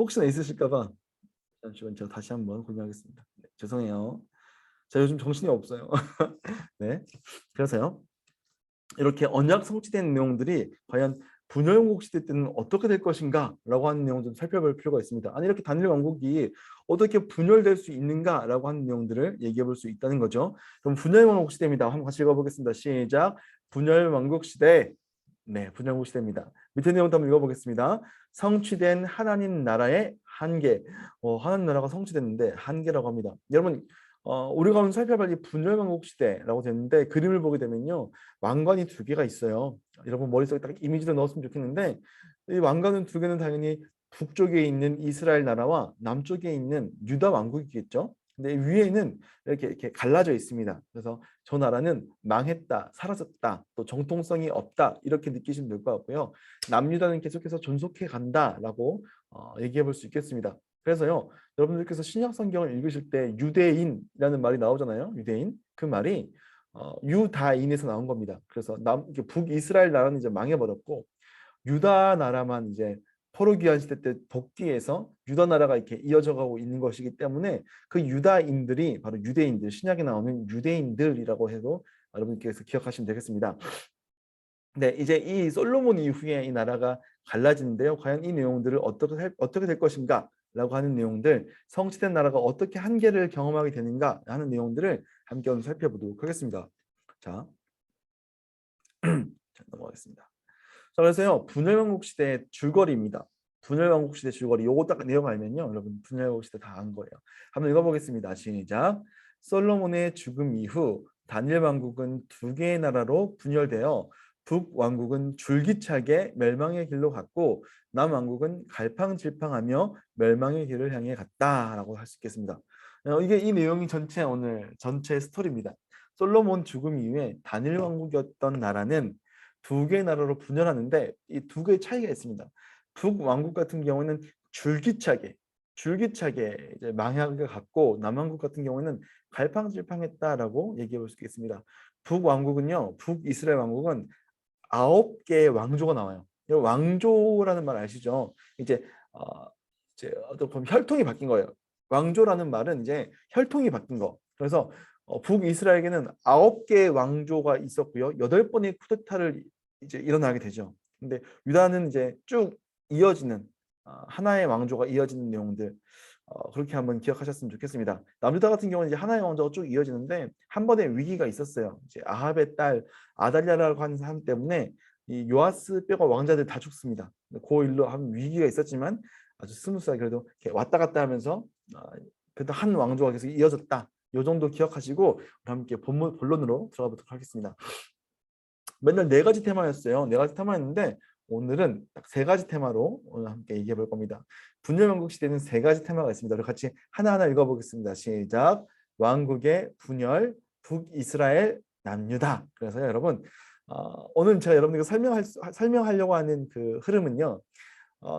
혹시나 있으실까 봐 잠시만 제가 다시 한번 공유하겠습니다. 네, 죄송해요. 제가 요즘 정신이 없어요. 네. 그래서요. 이렇게 언약 성취된 내용들이 과연 분열 왕국 시대 때는 어떻게 될 것인가라고 하는 내용 좀 살펴볼 필요가 있습니다. 아니 이렇게 단일 왕국이 어떻게 분열될 수 있는가라고 하는 내용들을 얘기해 볼 수 있다는 거죠. 그럼 분열 왕국 시대입니다. 한번 같이 읽어보겠습니다. 시작. 분열 왕국 시대. 네, 분열 왕국 시대입니다. 밑에 내용도 한번 읽어보겠습니다. 성취된 하나님 나라의 한계. 하나님 나라가 성취됐는데 한계라고 합니다. 여러분 우리가 오늘 살펴볼 이 분열 왕국 시대라고 되는데 그림을 보게 되면요. 왕관이 두 개가 있어요. 여러분 머릿속에 딱 이미지를 넣었으면 좋겠는데 이 왕관은 두 개는 당연히 북쪽에 있는 이스라엘 나라와 남쪽에 있는 유다 왕국이겠죠. 근데 위에는 이렇게 갈라져 있습니다. 그래서 저 나라는 망했다, 사라졌다, 또 정통성이 없다 이렇게 느끼시면 될 것 같고요. 남유다는 계속해서 존속해 간다라고 얘기해 볼 수 있겠습니다. 그래서요, 여러분들께서 신약 성경을 읽으실 때 유대인이라는 말이 나오잖아요. 유대인 그 말이 유다인에서 나온 겁니다. 그래서 북이스라엘 나라는 이제 망해버렸고 유다 나라만 이제 포로기한 시대 때 복귀해서 유다 나라가 이렇게 이어져 가고 있는 것이기 때문에 그 유다인들이 바로 유대인들, 신약에 나오는 유대인들이라고 해도 여러분께서 기억하시면 되겠습니다. 네, 이제 이 솔로몬 이후에 이 나라가 갈라지는데요. 과연 이 내용들을 어떻게 될 것인가? 라고 하는 내용들, 성취된 나라가 어떻게 한계를 경험하게 되는가 하는 내용들을 함께 오늘 살펴보도록 하겠습니다. 자, 자 넘어가겠습니다. 자, 그래서요. 분열왕국 시대 줄거리입니다. 분열왕국 시대 줄거리. 요거 딱 내용 알면요. 여러분 분열왕국 시대 다 안 거예요. 한번 읽어보겠습니다. 시작. 솔로몬의 죽음 이후 다니엘 왕국은 두 개의 나라로 분열되어 북왕국은 줄기차게 멸망의 길로 갔고 남왕국은 갈팡질팡하며 멸망의 길을 향해 갔다라고 할 수 있겠습니다. 이게 이 내용이 오늘 전체 스토리입니다. 솔로몬 죽음 이후에 다니엘 왕국이었던 나라는 두 개의 나라로 분열하는데 이 두 개의 차이가 있습니다. 북왕국 같은 경우는 줄기차게 이제 망하게 갔고 남왕국 같은 경우는 갈팡질팡했다라고 얘기해 볼 수 있겠습니다. 북왕국은요, 북이스라엘 왕국은 9개의 왕조가 나와요. 왕조라는 말 아시죠? 이제 어떤 혈통이 바뀐 거예요. 왕조라는 말은 이제 혈통이 바뀐 거. 그래서 북이스라엘에게는 9개의 왕조가 있었고요. 8번의 쿠데타를 이제 일어나게 되죠. 근데 유다는 이제 쭉 이어지는 하나의 왕조가 이어지는 내용들 그렇게 한번 기억하셨으면 좋겠습니다. 남유다 같은 경우는 이제 하나의 왕조가 쭉 이어지는데 한 번의 위기가 있었어요. 이제 아합의 딸 아달랴라고 하는 사람 때문에 이 요아스 빼고 왕자들 다 죽습니다. 그 일로 한 위기가 있었지만 아주 스무스하게 그래도 이렇게 왔다 갔다 하면서 그래도 한 왕조가 계속 이어졌다. 요 정도 기억하시고 함께 본론으로 들어가 보도록 하겠습니다. 맨날 네 가지 테마였어요. 네 가지 테마였는데 오늘은 딱 세 가지 테마로 오늘 함께 얘기해 볼 겁니다. 분열왕국 시대는 세 가지 테마가 있습니다. 우리 같이 하나하나 읽어보겠습니다. 시작. 왕국의 분열, 북이스라엘, 남유다. 그래서 여러분 오늘 제가 여러분에게 설명하려고 하는 그 흐름은요.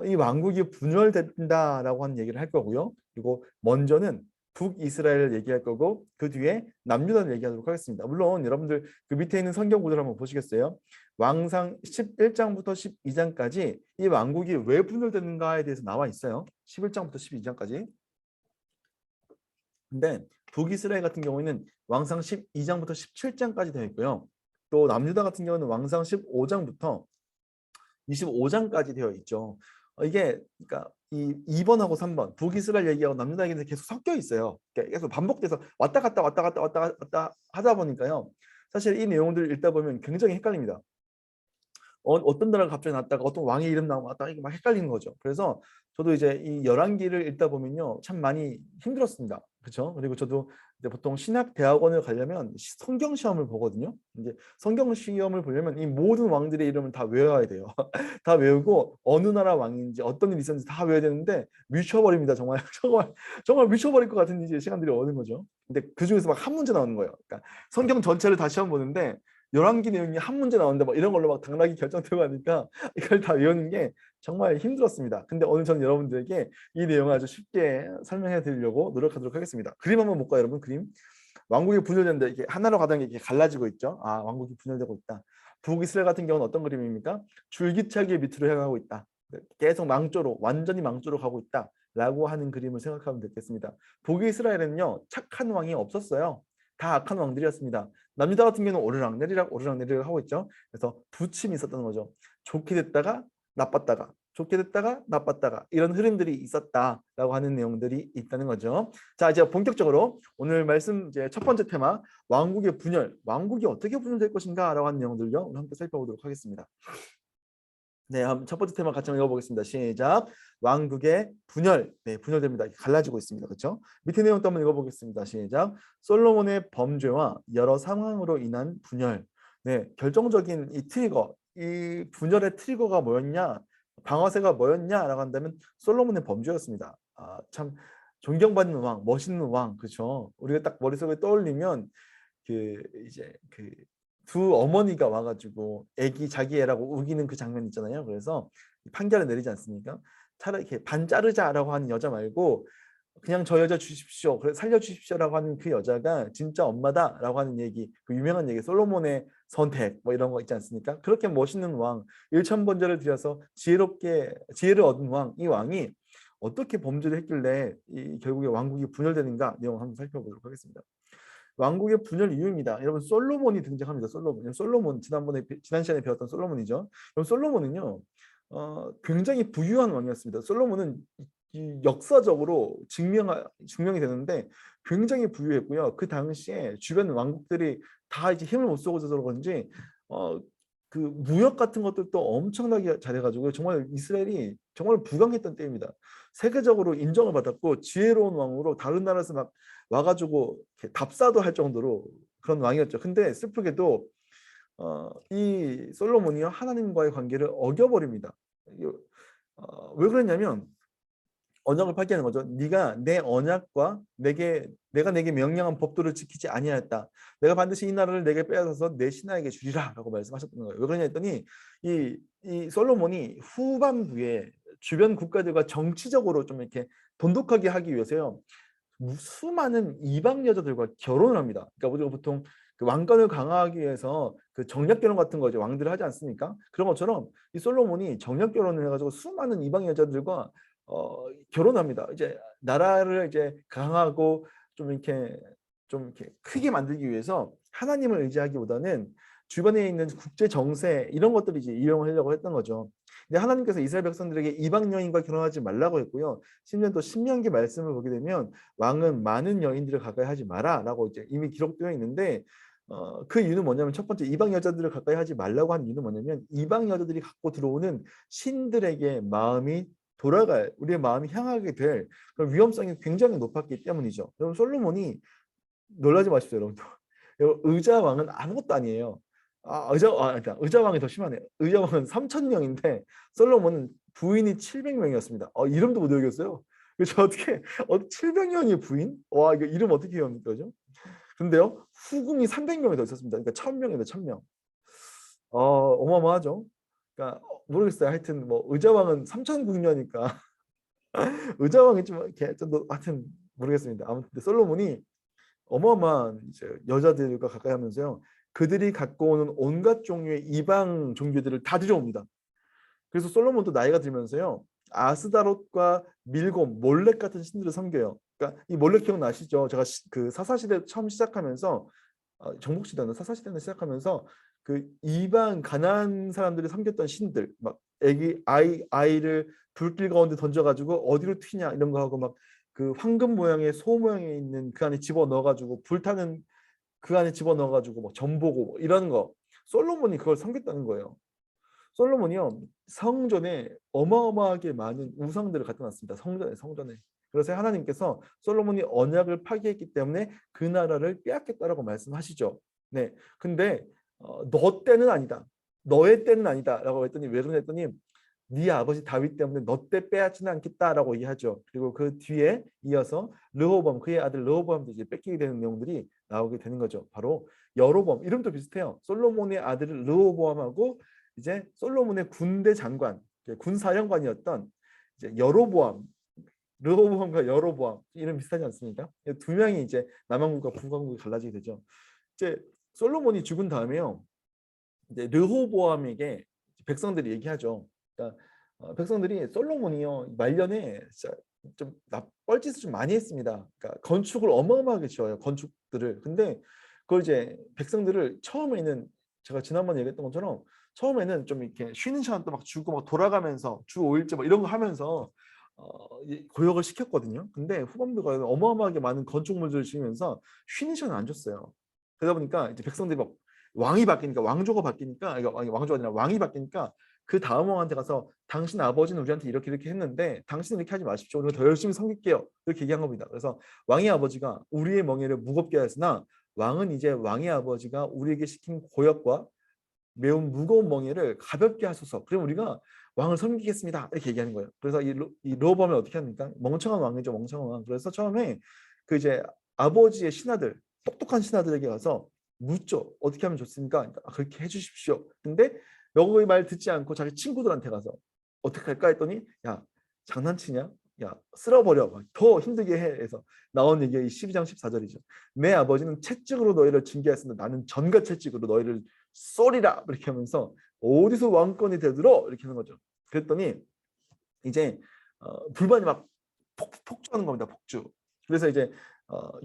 이 왕국이 분열된다라고 하는 얘기를 할 거고요. 그리고 먼저는 북이스라엘을 얘기할 거고 그 뒤에 남유다를 얘기하도록 하겠습니다. 물론 여러분들 그 밑에 있는 성경 구절을 한번 보시겠어요? 왕상 11장부터 12장까지 이 왕국이 왜 분열되는가에 대해서 나와 있어요. 11장부터 12장까지. 근데 북이스라엘 같은 경우에는 왕상 12장부터 17장까지 되어 있고요. 또 남유다 같은 경우는 왕상 15장부터 25장까지 되어 있죠. 이게 그러니까 이 2번하고 3번 북이스라엘 얘기하고 남유다 얘기는 계속 섞여 있어요. 계속 반복돼서 왔다 갔다 왔다 갔다 하다 보니까요. 사실 이 내용들을 읽다 보면 굉장히 헷갈립니다. 어떤 나라가 갑자기 났다가 어떤 왕의 이름 나오고 왔다가 이게 막 헷갈리는 거죠. 그래서 저도 이제 이 열왕기를 읽다 보면요. 참 많이 힘들었습니다. 그렇죠? 그리고 저도 이제 보통 신학 대학원을 가려면 성경 시험을 보거든요. 이제 성경 시험을 보려면 이 모든 왕들의 이름을 다 외워야 돼요. 다 외우고 어느 나라 왕인지 어떤 일이 있었는지 다 외워야 되는데 미쳐버립니다. 정말 정말 미쳐버릴 것 같은 이제 시간들이 오는 거죠. 근데 그 중에서 막 한 문제 나오는 거예요. 그러니까 성경 전체를 다 시험 보는데 열왕기 내용이 한 문제 나오는데 막 이런 걸로 막 당락이 결정되고 하니까 이걸 다 외우는 게 정말 힘들었습니다. 근데 오늘 저는 여러분들에게 이 내용을 아주 쉽게 설명해 드리려고 노력하도록 하겠습니다. 그림 한번 볼까요, 여러분? 그림. 왕국이 분열되는데 이게 하나로 가던 게 이렇게 갈라지고 있죠. 왕국이 분열되고 있다. 북이스라엘 같은 경우는 어떤 그림입니까? 줄기차게 밑으로 향하고 있다. 계속 망조로 완전히 망조로 가고 있다라고 하는 그림을 생각하면 되겠습니다. 북이스라엘은요 착한 왕이 없었어요. 다 악한 왕들이었습니다. 남유다 같은 경우는 오르락내리락 오르락내리락 하고 있죠. 그래서 부침이 있었던 거죠. 좋게 됐다가 나빴다가 좋게 됐다가 나빴다가 이런 흐름들이 있었다라고 하는 내용들이 있다는 거죠. 자, 이제 본격적으로 오늘 말씀 이제 첫 번째 테마 왕국의 분열, 왕국이 어떻게 분열될 것인가라고 하는 내용들요 오늘 함께 살펴보도록 하겠습니다. 네, 첫 번째 테마 같이 한번 읽어보겠습니다. 시작. 왕국의 분열, 네, 분열됩니다. 갈라지고 있습니다. 그렇죠? 밑에 내용도 한번 읽어보겠습니다. 시작. 솔로몬의 범죄와 여러 상황으로 인한 분열. 네, 결정적인 이 트리거, 이 분열의 트리거가 뭐였냐, 방아쇠가 뭐였냐라고 한다면 솔로몬의 범죄였습니다. 아, 참 존경받는 왕, 멋있는 왕, 그렇죠? 우리가 딱 머릿속에 떠올리면 그 이제 그 두 어머니가 와가지고 애기 자기 애라고 우기는 그 장면 있잖아요. 그래서 판결을 내리지 않습니까? 차라리 이렇게 반 자르자라고 하는 여자 말고 그냥 저 여자 주십시오, 그래 살려주십시오라고 하는 그 여자가 진짜 엄마다라고 하는 얘기, 그 유명한 얘기 솔로몬의 선택 뭐 이런 거 있지 않습니까? 그렇게 멋있는 왕, 일천번제를 들여서 지혜롭게 지혜를 얻은 왕, 이 왕이 어떻게 범죄를 했길래 결국에 왕국이 분열되는가 내용 한번 살펴보도록 하겠습니다. 왕국의 분열 이유입니다. 여러분 솔로몬이 등장합니다. 솔로몬 지난 시간에 배웠던 솔로몬이죠. 그럼 솔로몬은요 굉장히 부유한 왕이었습니다. 솔로몬은 역사적으로 증명이 되는데 굉장히 부유했고요. 그 당시에 주변 왕국들이 다 이제 힘을 못 쓰고 있어서 그런지 그 무역 같은 것들도 엄청나게 잘해가지고 정말 이스라엘이 정말 부강했던 때입니다. 세계적으로 인정을 받았고 지혜로운 왕으로 다른 나라에서 막 와가지고 답사도 할 정도로 그런 왕이었죠. 근데 슬프게도 이 솔로몬이요 하나님과의 관계를 어겨버립니다. 왜 그랬냐면 언약을 파기하는 거죠. 네가 내 언약과 내가 내게 명령한 법도를 지키지 아니하였다. 내가 반드시 이 나라를 내게 빼앗아서 내 신하에게 주리라라고 말씀하셨던 거예요. 왜 그러냐 했더니 이 솔로몬이 후반부에 주변 국가들과 정치적으로 좀 이렇게 돈독하게 하기 위해서요. 수많은 이방 여자들과 결혼을 합니다. 그러니까 우리가 보통 그 왕권을 강화하기 위해서 그 정략 결혼 같은 거 이제 왕들을 하지 않습니까? 그런 것처럼 이 솔로몬이 정략 결혼을 해가지고 수많은 이방 여자들과 결혼합니다. 이제 나라를 이제 강하고 좀 이렇게 크게 만들기 위해서 하나님을 의지하기보다는 주변에 있는 국제 정세 이런 것들을 이제 이용하려고 했던 거죠. 근데 하나님께서 이스라엘 백성들에게 이방 여인과 결혼하지 말라고 했고요. 심지어 또 신명기 말씀을 보게 되면 왕은 많은 여인들을 가까이 하지 마라라고 이제 이미 기록되어 있는데 그 이유는 뭐냐면 첫 번째 이방 여자들을 가까이 하지 말라고 한 이유는 뭐냐면 이방 여자들이 갖고 들어오는 신들에게 마음이 돌아갈 우리의 마음이 향하게 될 그런 위험성이 굉장히 높았기 때문이죠. 여러분 솔로몬이 놀라지 마십시오, 여러분들. 의자왕은 아무것도 아니에요. 그러니까 의자왕이 더 심하네요. 의자왕은 3,000명인데 솔로몬은 부인이 700명이었습니다. 이름도 못 외우겠어요. 그래서 어떻게 700명이 부인? 와, 이거 이름 어떻게 외웁니까, 그죠? 근데요 후궁이 300명이 더 있었습니다. 그러니까 1,000명이다, 1,000명. 어마어마하죠. 그러니까 모르겠어요. 하여튼 뭐 의자왕은 3,000궁녀니까 의자왕이 좀 이렇게 하여튼 모르겠습니다. 아무튼 솔로몬이 어마어마한 이제 여자들과 가까이 하면서요. 그들이 갖고 오는 온갖 종류의 이방 종교들을 다 들여옵니다. 그래서 솔로몬도 나이가 들면서요. 아스다롯과 밀곰, 몰렉 같은 신들을 섬겨요. 그러니까 이 몰렉 기억나시죠? 제가 그 사사시대 처음 시작하면서 정복시대는 사사시대는 시작하면서 그 이방 가나안 사람들이 섬겼던 신들 막 아이를 불길 가운데 던져가지고 어디로 튀냐 이런 거 하고 막 그 황금 모양의 소 모양에 있는 그 안에 집어 넣어가지고 불타는 그 안에 집어 넣어가지고 막 전보고 뭐 이런 거 솔로몬이 그걸 섬겼다는 거예요. 솔로몬이요 성전에 어마어마하게 많은 우상들을 갖다 놨습니다. 성전에. 그래서 하나님께서 솔로몬이 언약을 파기했기 때문에 그 나라를 빼앗겠다라고 말씀하시죠. 네, 근데 너 때는 아니다. 너의 때는 아니다라고 했더니 왜 그러냐 했더니 네 아버지 다윗 때문에 너 때 빼앗지는 않겠다라고 얘기하죠. 그리고 그 뒤에 이어서 르호보암 그의 아들 르호보암도 이제 뺏기게 되는 내용들이 나오게 되는 거죠. 바로 여로보암 이름도 비슷해요. 솔로몬의 아들 르호보암하고 이제 솔로몬의 군대 장관, 군사령관이었던 이제 여로보암, 르호보암과 여로보암 이름 비슷하지 않습니까? 두 명이 이제 남왕국과 북왕국이 갈라지게 되죠. 이제 솔로몬이 죽은 다음에요. 이제 르호보암에게 백성들이 얘기하죠. 그러니까 백성들이 솔로몬이요 말년에 진짜 좀 뻘짓을 좀 많이 했습니다. 그러니까 건축을 어마어마하게 지어요. 건축들을. 근데 그걸 이제 백성들을 처음에는 제가 지난번에 얘기했던 것처럼 처음에는 좀 이렇게 쉬는 시간도 막 주고 막 돌아가면서 주 5일째 막 이런 거 하면서 고역을 시켰거든요. 근데 후반부가 어마어마하게 많은 건축물들을 지으면서 쉬는 시간을 안 줬어요. 그러다 보니까 이제 백성들이 막 왕이 바뀌니까 왕조가 바뀌니까 이거 왕조가 아니라 왕이 바뀌니까 그 다음 왕한테 가서 당신 아버지는 우리한테 이렇게 이렇게 했는데 당신은 이렇게 하지 마십시오. 우리가 더 열심히 섬길게요. 이렇게 얘기한 겁니다. 그래서 왕의 아버지가 우리의 멍에를 무겁게 하였으나 왕은 이제 왕의 아버지가 우리에게 시킨 고역과 매우 무거운 멍에를 가볍게 하소서. 그럼 우리가 왕을 섬기겠습니다. 이렇게 얘기하는 거예요. 그래서 이 로보암을 어떻게 합니까? 멍청한 왕이죠, 멍청한 왕. 그래서 처음에 그 이제 아버지의 신하들, 똑똑한 신하들에게 가서 묻죠. 어떻게 하면 좋습니까? 그러니까 그렇게 해주십시오. 근데 여기 말 듣지 않고 자기 친구들한테 가서 어떻게 할까 했더니 야 장난치냐? 야 쓸어버려. 더 힘들게 해. 해서 나온 얘기가 이 12장 14절이죠. 내 아버지는 채찍으로 너희를 징계했으나 나는 전가 채찍으로 너희를 쏘리라 이렇게 하면서 어디서 왕권이 되들어 이렇게 하는 거죠. 그랬더니 이제 불만이 막 폭주하는 겁니다. 폭주. 그래서 이제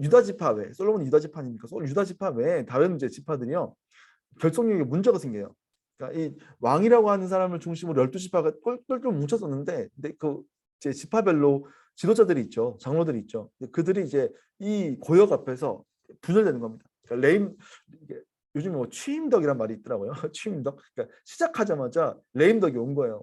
유다 지파 외 솔로몬 유다 지파니까 유다 지파 외에 다른 이제 지파들이요 결속력에 문제가 생겨요. 그러니까 이 왕이라고 하는 사람을 중심으로 12지파가 똘똘 뭉쳤었는데 근데 그 이제 지파별로 지도자들이 있죠. 장로들이 있죠. 그들이 이제 이 고역 앞에서 분열되는 겁니다. 그러니까 요즘 뭐 취임덕이란 말이 있더라고요. 취임덕. 그러니까 시작하자마자 레임덕이 온 거예요.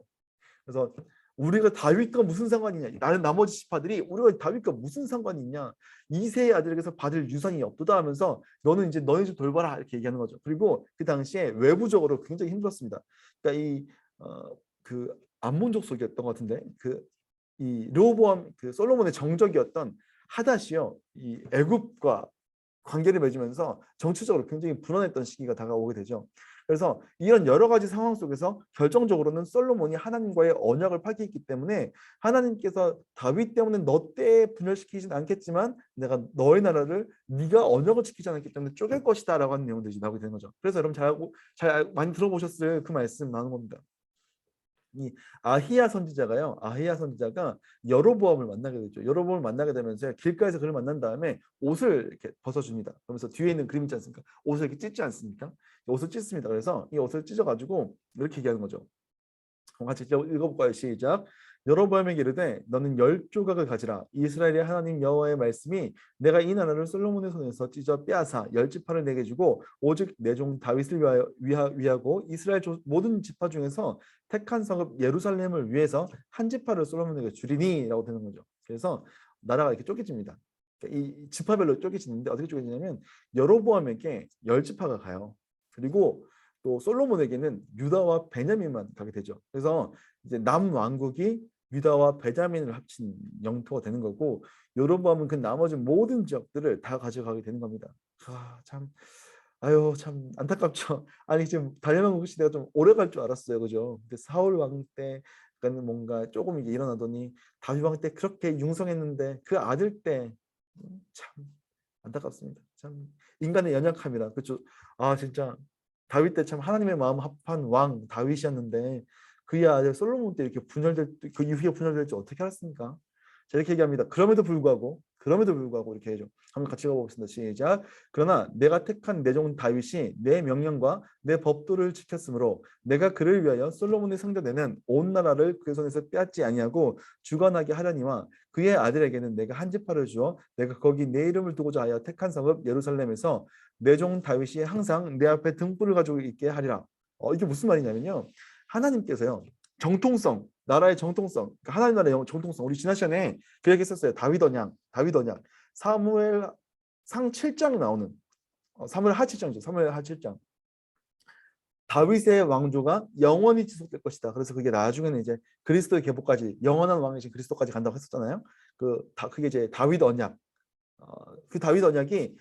그래서 우리가 다윗과 무슨 상관이냐? 나는 나머지 지파들이 우리가 다윗과 무슨 상관이 있냐? 이세의 아들에게서 받을 유산이 없도다 하면서 너는 이제 너희 집 돌봐라 이렇게 얘기하는 거죠. 그리고 그 당시에 외부적으로 굉장히 힘들었습니다. 그러니까 그 암몬족 속이었던 것 같은데 이 르호보암 그 솔로몬의 정적이었던 하닷이요. 이 애굽과 관계를 맺으면서 정치적으로 굉장히 불안했던 시기가 다가오게 되죠. 그래서 이런 여러 가지 상황 속에서 결정적으로는 솔로몬이 하나님과의 언약을 파기했기 때문에 하나님께서 다윗 때문에 너 때 분열시키진 않겠지만 내가 너의 나라를 네가 언약을 지키지 않았기 때문에 쪼갤 것이다 라고 하는 내용들이 나오게 되는 거죠. 그래서 여러분 많이 들어보셨을 그 말씀 나오는 겁니다. 이 아히야 선지자가요. 아히야 선지자가 여로보암을 만나게 되죠. 여로보암을 만나게 되면서 길가에서 그를 만난 다음에 옷을 이렇게 벗어줍니다. 그러면서 뒤에 있는 그림 있지 않습니까? 옷을 이렇게 찢지 않습니까? 옷을 찢습니다. 그래서 이 옷을 찢어가지고 이렇게 얘기하는 거죠. 같이 읽어볼까요? 시작. 여로보암에게 이르되 너는 10조각을 가지라. 이스라엘의 하나님 여호와의 말씀이 내가 이 나라를 솔로몬의 손에서 찢어 빼앗아 10지파를 내게 주고 오직 내 종 다윗을 위하고 이스라엘 모든 지파 중에서 택한 성읍 예루살렘을 위해서 한 지파를 솔로몬에게 주리니 라고 되는 거죠. 그래서 나라가 이렇게 쪼개집니다. 이 지파별로 쪼개지는데 어떻게 쪼개지냐면 여로보암에게 10지파가 가요. 그리고 또 솔로몬에게는 유다와 베냐민만 가게 되죠. 그래서 이제 남왕국이 유다와 베냐민을 합친 영토가 되는 거고 여로보암은 그 나머지 모든 지역들을 다 가져가게 되는 겁니다. 참 참 안타깝죠. 아니 지금 다윗왕국 시대가 좀 오래 갈 줄 알았어요, 그죠? 근데 사울 왕 때 약간 뭔가 조금 이게 일어나더니 다윗 왕 때 그렇게 융성했는데 그 아들 때 참 안타깝습니다. 참 인간의 연약함이라 그렇죠. 진짜 다윗 때 참 하나님의 마음 합한 왕 다윗이었는데 그의 아들 솔로몬 때 이렇게 그 이후에 분열될지 어떻게 알았습니까? 자, 이렇게 얘기합니다. 그럼에도 불구하고 이렇게 해줘. 한번 같이 가보겠습니다. 시작. 그러나 내가 택한 내 종 다윗이 내 명령과 내 법도를 지켰으므로 내가 그를 위하여 솔로몬의 상대되는 온 나라를 그의 손에서 빼앗지 아니하고 주관하게 하려니와 그의 아들에게는 내가 한 지파를 주어 내가 거기 내 이름을 두고자 하여 택한 성읍 예루살렘에서 내 종 다윗이 항상 내 앞에 등불을 가지고 있게 하리라. 이게 무슨 말이냐면요. 하나님께서요. 정통성, 나라의 정통성, 그러니까 하나님 나라의 정통성. 우리 지난 시간에 그 얘기 했었어요. 다윗 언약. 사무엘 상 7장 나오는 사무엘 하 7장이죠. 사무엘 하 7장. 다윗의 왕조가 영원히 지속될 것이다. 그래서 그게 나중에는 이제 그리스도의 계보까지 영원한 왕이신 그리스도까지 간다고 했었잖아요. 그게 이제 다윗 언약. 그 다윗 언약이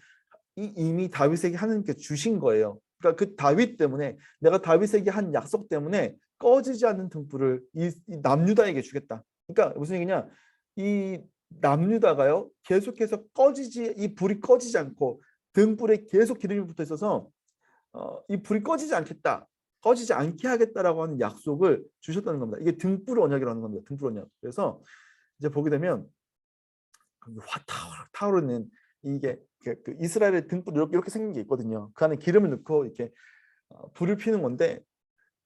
이미 다윗에게 하나님께 주신 거예요. 그러니까 그 다윗 때문에 내가 다윗에게 한 약속 때문에 꺼지지 않는 등불을 이 남유다에게 주겠다. 그러니까 무슨 얘기냐? 이 남유다가요 계속해서 이 불이 꺼지지 않고 등불에 계속 기름이 붙어 있어서 이 불이 꺼지지 않겠다. 꺼지지 않게 하겠다라고 하는 약속을 주셨다는 겁니다. 이게 등불 언약이라는 겁니다. 등불 언약. 그래서 이제 보게 되면 타오르는 이게 그 이스라엘의 등불 이렇게 생긴 게 있거든요. 그 안에 기름을 넣고 이렇게 불을 피는 건데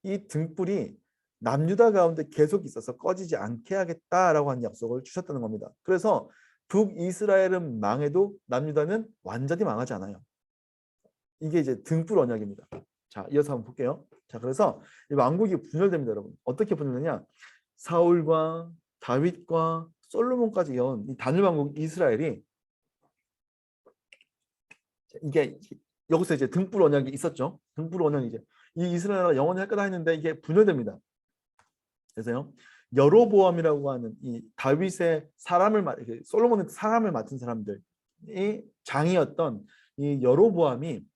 이 등불이 남유다 가운데 계속 있어서 꺼지지 않게 하겠다라고 하는 약속을 주셨다는 겁니다. 그래서 북이스라엘은 망해도 남유다는 완전히 망하지 않아요. 이게 이제 등불 언약입니다. 자, 이어서 한번 볼게요. 자, 그래서 이 왕국이 분열됩니다, 여러분. 어떻게 분열되냐? 사울과 다윗과 솔로몬까지 이은 이 단일 왕국 이스라엘이 이게 여기서 이제 등불 언약이 있었죠. 등불 언약이 이제 이 이스라엘과 영원히 할 거다 했는데 이게 분열됩니다. 그래서요. 여로보암이라고 하는 이 다윗의 솔로몬의 사람을 맡은 사람들이 장이었던 이 여로보암이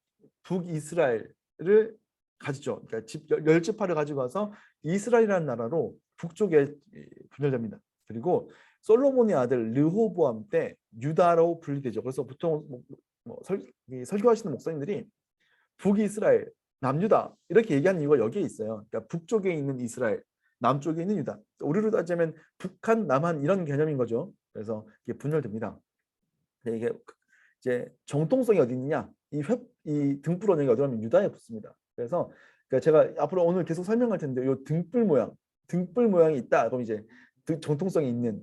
북이스라엘을 가지죠. 그러니까 열지파를 가지고 와서 이스라엘이라는 나라로 북쪽에 분열됩니다. 그리고 솔로몬의 아들 르호보암 때 유다로 분리되죠. 그래서 보통 설교하시는 목사님들이 북이스라엘, 남유다 이렇게 얘기하는 이유가 여기에 있어요. 그러니까 북쪽에 있는 이스라엘, 남쪽에 있는 유다. 우리로 따지면 북한, 남한 이런 개념인 거죠. 그래서 이게 분열됩니다. 이게 이제 정통성이 어디 있느냐? 이 등불 언약이 어디냐면 유다에 붙습니다. 그래서 그러니까 제가 앞으로 오늘 계속 설명할 텐데 이 등불 모양이 있다. 그럼 이제 정통성이 있는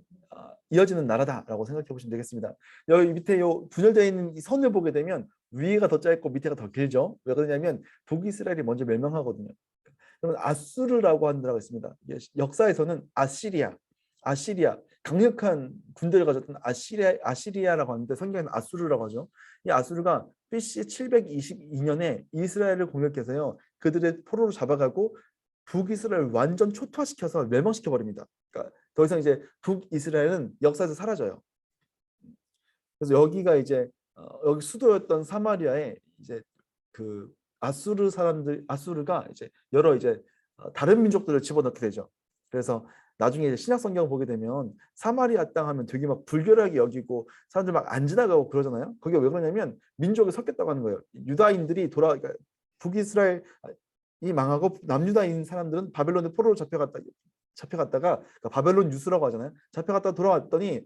이어지는 나라다라고 생각해 보시면 되겠습니다. 여기 밑에 요 분열되어 있는 이 선을 보게 되면 위가 더 짧고 밑에가 더 길죠. 왜 그러냐면 북이스라엘이 먼저 멸망하거든요. 그러면 아수르라고 하는 나라가 있습니다. 역사에서는 아시리아 강력한 군대를 가졌던 아시리아라고 하는데 성경에는 아수르라고 하죠. 이 아수르가 BC 722년에 이스라엘을 공격해서요. 그들의 포로로 잡아가고 북이스라엘을 완전 초토화시켜서 멸망시켜 버립니다. 그러니까 더 이상 이제 북이스라엘은 역사에서 사라져요. 그래서 여기가 이제 여기 수도였던 사마리아에 이제 그 아수르가 이제 여러 이제 다른 민족들을 집어넣게 되죠. 그래서 나중에 이제 신약 성경을 보게 되면 사마리아 땅 하면 되게 막 불결하게 여기고 사람들 막 안 지나가고 그러잖아요. 그게 왜 그러냐면 민족이 섞였다고 하는 거예요. 유다인들이 그러니까 북이스라엘이 망하고 남유다인 사람들은 바벨론의 포로로 잡혀갔다가 그러니까 바벨론 유수라고 하잖아요. 잡혀갔다가 돌아왔더니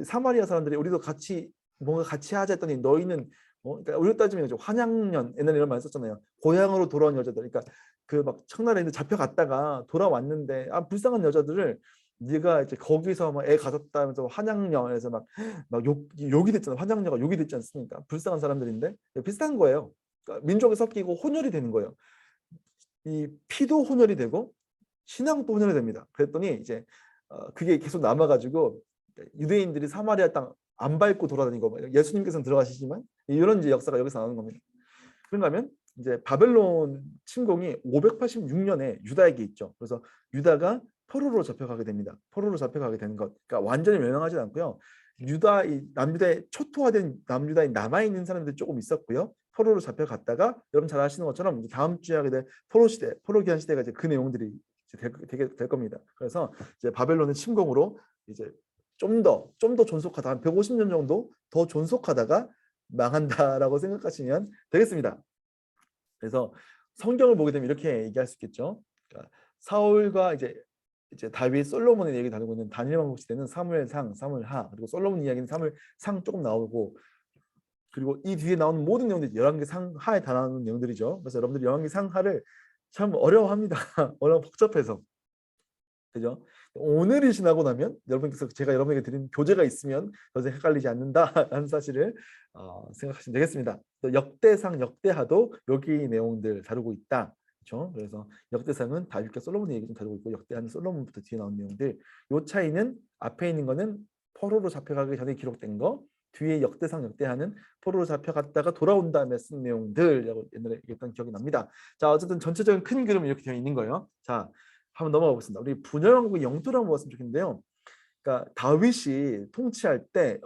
사마리아 사람들이 우리도 같이 뭔가 같이 하자 했더니 너희는 그러니까 우리로 따지면 환양년 옛날에 이런 말 썼잖아요. 고향으로 돌아온 여자들. 그러니까 그 막 청나라에 있는데 잡혀갔다가 돌아왔는데 불쌍한 여자들을 네가 이제 거기서 막 애 가졌다 하면서 환양녀에서 막 욕이 됐잖아요. 환양녀가 욕이 됐지 않습니까? 불쌍한 사람들인데 비슷한 거예요. 그러니까 민족이 섞이고 혼혈이 되는 거예요. 이 피도 혼혈이 되고 신앙도 혼혈이 됩니다. 그랬더니 이제 그게 계속 남아가지고 유대인들이 사마리아 땅 안 밟고 돌아다니고 예수님께서는 들어가시지만 이런 이제 역사가 여기서 나오는 겁니다. 그런가 하면 이제 바벨론 침공이 586년에 유다에게 있죠. 그래서 유다가 포로로 잡혀가게 됩니다. 포로로 잡혀가게 되는 것. 그러니까 완전히 멸망하지 않고요. 남유다에 초토화된 남유다에 남아있는 사람들이 조금 있었고요. 포로로 잡혀갔다가 여러분 잘 아시는 것처럼 다음 주에 하게 될 포로 기한 시대가 이제 그 내용들이 될 겁니다. 그래서 이제 바벨론의 침공으로 이제 좀 더 존속하다 한 150년 정도 더 존속하다가 망한다라고 생각하시면 되겠습니다. 그래서 성경을 보게 되면 이렇게 얘기할 수 있겠죠. 그러니까 사울과 이제 다윗, 솔로몬의 얘기 다루고 있는 다니엘 왕국 시대는 사무엘상, 사무엘하, 그리고 솔로몬 이야기는 사무엘상 조금 나오고, 그리고 이 뒤에 나오는 모든 내용들이 열왕기 상하에 다 나오는 내용들이죠. 그래서 여러분들이 열왕기 상하를 참 어려워합니다. 어려워 복잡해서. 그죠? 오늘이 지나고 나면 여러분께서 제가 여러분에게 드린 교재가 있으면 더 이상 헷갈리지 않는다라는 사실을 생각하시면 되겠습니다. 또 역대상, 역대하도 여기 내용들 다루고 있다. 그렇죠? 그래서 역대상은 다윗과 솔로몬의 얘기 좀 다루고 있고 역대하는 솔로몬부터 뒤에 나온 내용들. 요 차이는 앞에 있는 거는 포로로 잡혀가기 전에 기록된 거, 뒤에 역대상, 역대하는 포로로 잡혀갔다가 돌아온 다음에 쓴 내용들이라고 옛날에 얘기했던 기억이 납니다. 자, 어쨌든 전체적인 큰 그림은 이렇게 되어 있는 거예요. 자, 한번 넘어가 보겠습니다. 우리 분열왕국의 영토를 한번 보았으면 좋겠는데요. 그러니까 다윗이 통치할 때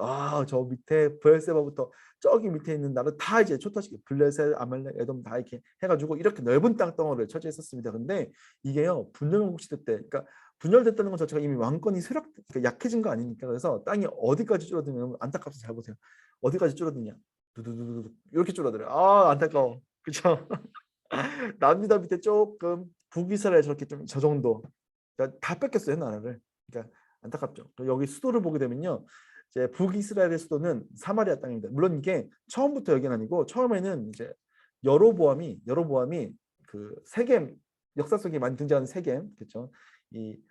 저 밑에 브엘세바부터 저기 밑에 있는 나라 다 이제 초토화시키고 블레셋, 아말렉, 에돔 다 이렇게 해가지고 이렇게 넓은 땅덩어리를 차지했었습니다. 근데 이게요 분열왕국 시대 때, 그러니까 분열됐다는 건 자체가 이미 왕권이 그러니까 약해진 거 아닙니까? 그래서 땅이 어디까지 줄어드냐면 안타깝게 잘 보세요. 어디까지 줄어드냐? 두두두두 이렇게 줄어들어요. 안타까워. 그렇죠? 남유다 밑에 조금, 북이스라엘 저렇게 좀 저 정도 그러니까 다 뺏겼어요 나라를. 그러니까 안타깝죠. 여기 수도를 보게 되면요. 이제 북이스라엘의 수도는 사마리아 땅입니다. 물론 이게 처음부터 여기는 아니고 처음에는 이제 여로보암이 그 세겜 역사 속에 많이 등장하는 세겜 그렇죠. 이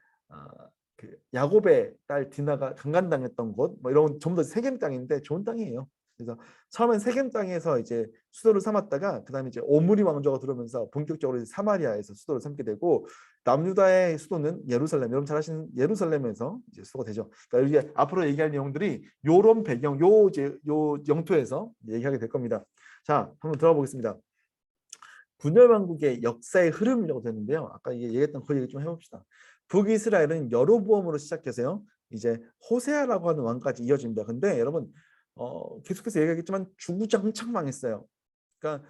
그 야곱의 딸 디나가 강간당했던 곳 뭐 이런 전부 다 세겜 땅인데 좋은 땅이에요. 그래서 처음엔 세겜 땅에서 이제 수도를 삼았다가 그다음에 이제 오므리 왕조가 들어오면서 본격적으로 이제 사마리아에서 수도를 삼게 되고 남유다의 수도는 예루살렘. 여러분 잘 아시는 예루살렘에서 이제 수도가 되죠. 그러니까 이게 앞으로 얘기할 내용들이 요런 배경 요 이제 요 영토에서 얘기하게 될 겁니다. 자, 한번 들어가 보겠습니다. 분열 왕국의 역사의 흐름이라고 되는데요. 아까 얘기했던 그 얘기 좀 해봅시다. 북이스라엘은 여로보암으로 시작해서요. 이제 호세아라고 하는 왕까지 이어집니다. 근데 여러분 계속해서 얘기하겠지만 주구장창 망했어요. 그러니까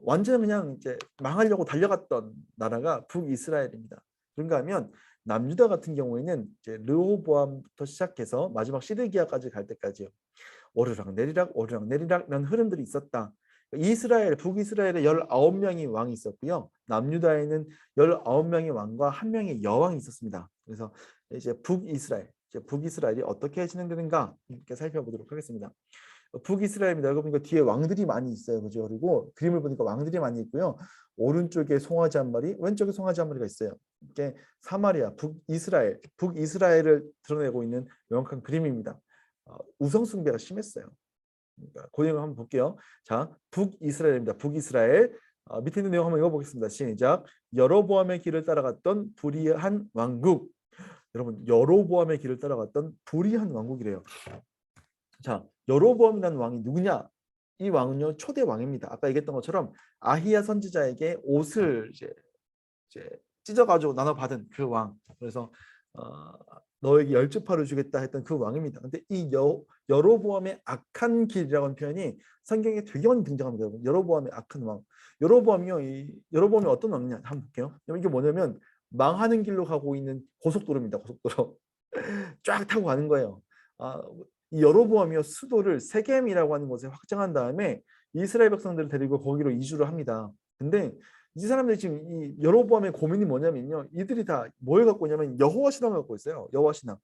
완전 그냥 이제 망하려고 달려갔던 나라가 북이스라엘입니다. 그런가 하면 남유다 같은 경우에는 이제 르호보암부터 시작해서 마지막 시드기야까지 갈 때까지요. 오르락 내리락 이런 흐름들이 있었다. 이스라엘, 북이스라엘에 19명이 왕이 있었고요. 남유다에는 19명의 왕과 1명의 여왕이 있었습니다. 그래서 이제 북이스라엘이 어떻게 진행되는가 이렇게 살펴보도록 하겠습니다. 북이스라엘입니다. 여러분 이거 뒤에 왕들이 많이 있어요. 그죠? 그리고 그림을 보니까 왕들이 많이 있고요. 오른쪽에 송아지 한 마리, 왼쪽에 송아지 한 마리가 있어요. 이게 사마리아, 북이스라엘을 드러내고 있는 명확한 그림입니다. 우상 숭배가 심했어요. 그러니까 그 내용 한번 볼게요. 자, 북이스라엘입니다. 북이스라엘. 밑에 있는 내용 한번 읽어보겠습니다. 시작. 여로보암의 길을 따라갔던 불의한 왕국. 여러분 여로보암의 길을 따라갔던 불의한 왕국이래요. 자, 여로보암이라는 왕이 누구냐? 이 왕은요 초대 왕입니다. 아까 얘기했던 것처럼 아히야 선지자에게 옷을 이제 찢어가지고 나눠 받은 그 왕. 그래서 너에게 열주파를 주겠다 했던 그 왕입니다. 근데 이 여로보암의 악한 길이라고 하는 표현이 성경에 되게 많이 등장합니다. 여러분. 여로보암의 악한 왕. 여로보암이 어떤 왕이냐 한번 볼게요. 이게 뭐냐면 망하는 길로 가고 있는 고속도로입니다. 고속도로. 쫙 타고 가는 거예요. 이 여로보암이요 수도를 세겜이라고 하는 곳에 확장한 다음에 이스라엘 백성들을 데리고 거기로 이주를 합니다. 근데 이 사람들이 지금 이 여로보암의 고민이 뭐냐면요. 이들이 다 뭘 갖고 있냐면 여호와 신앙을 갖고 있어요. 여호와 신앙.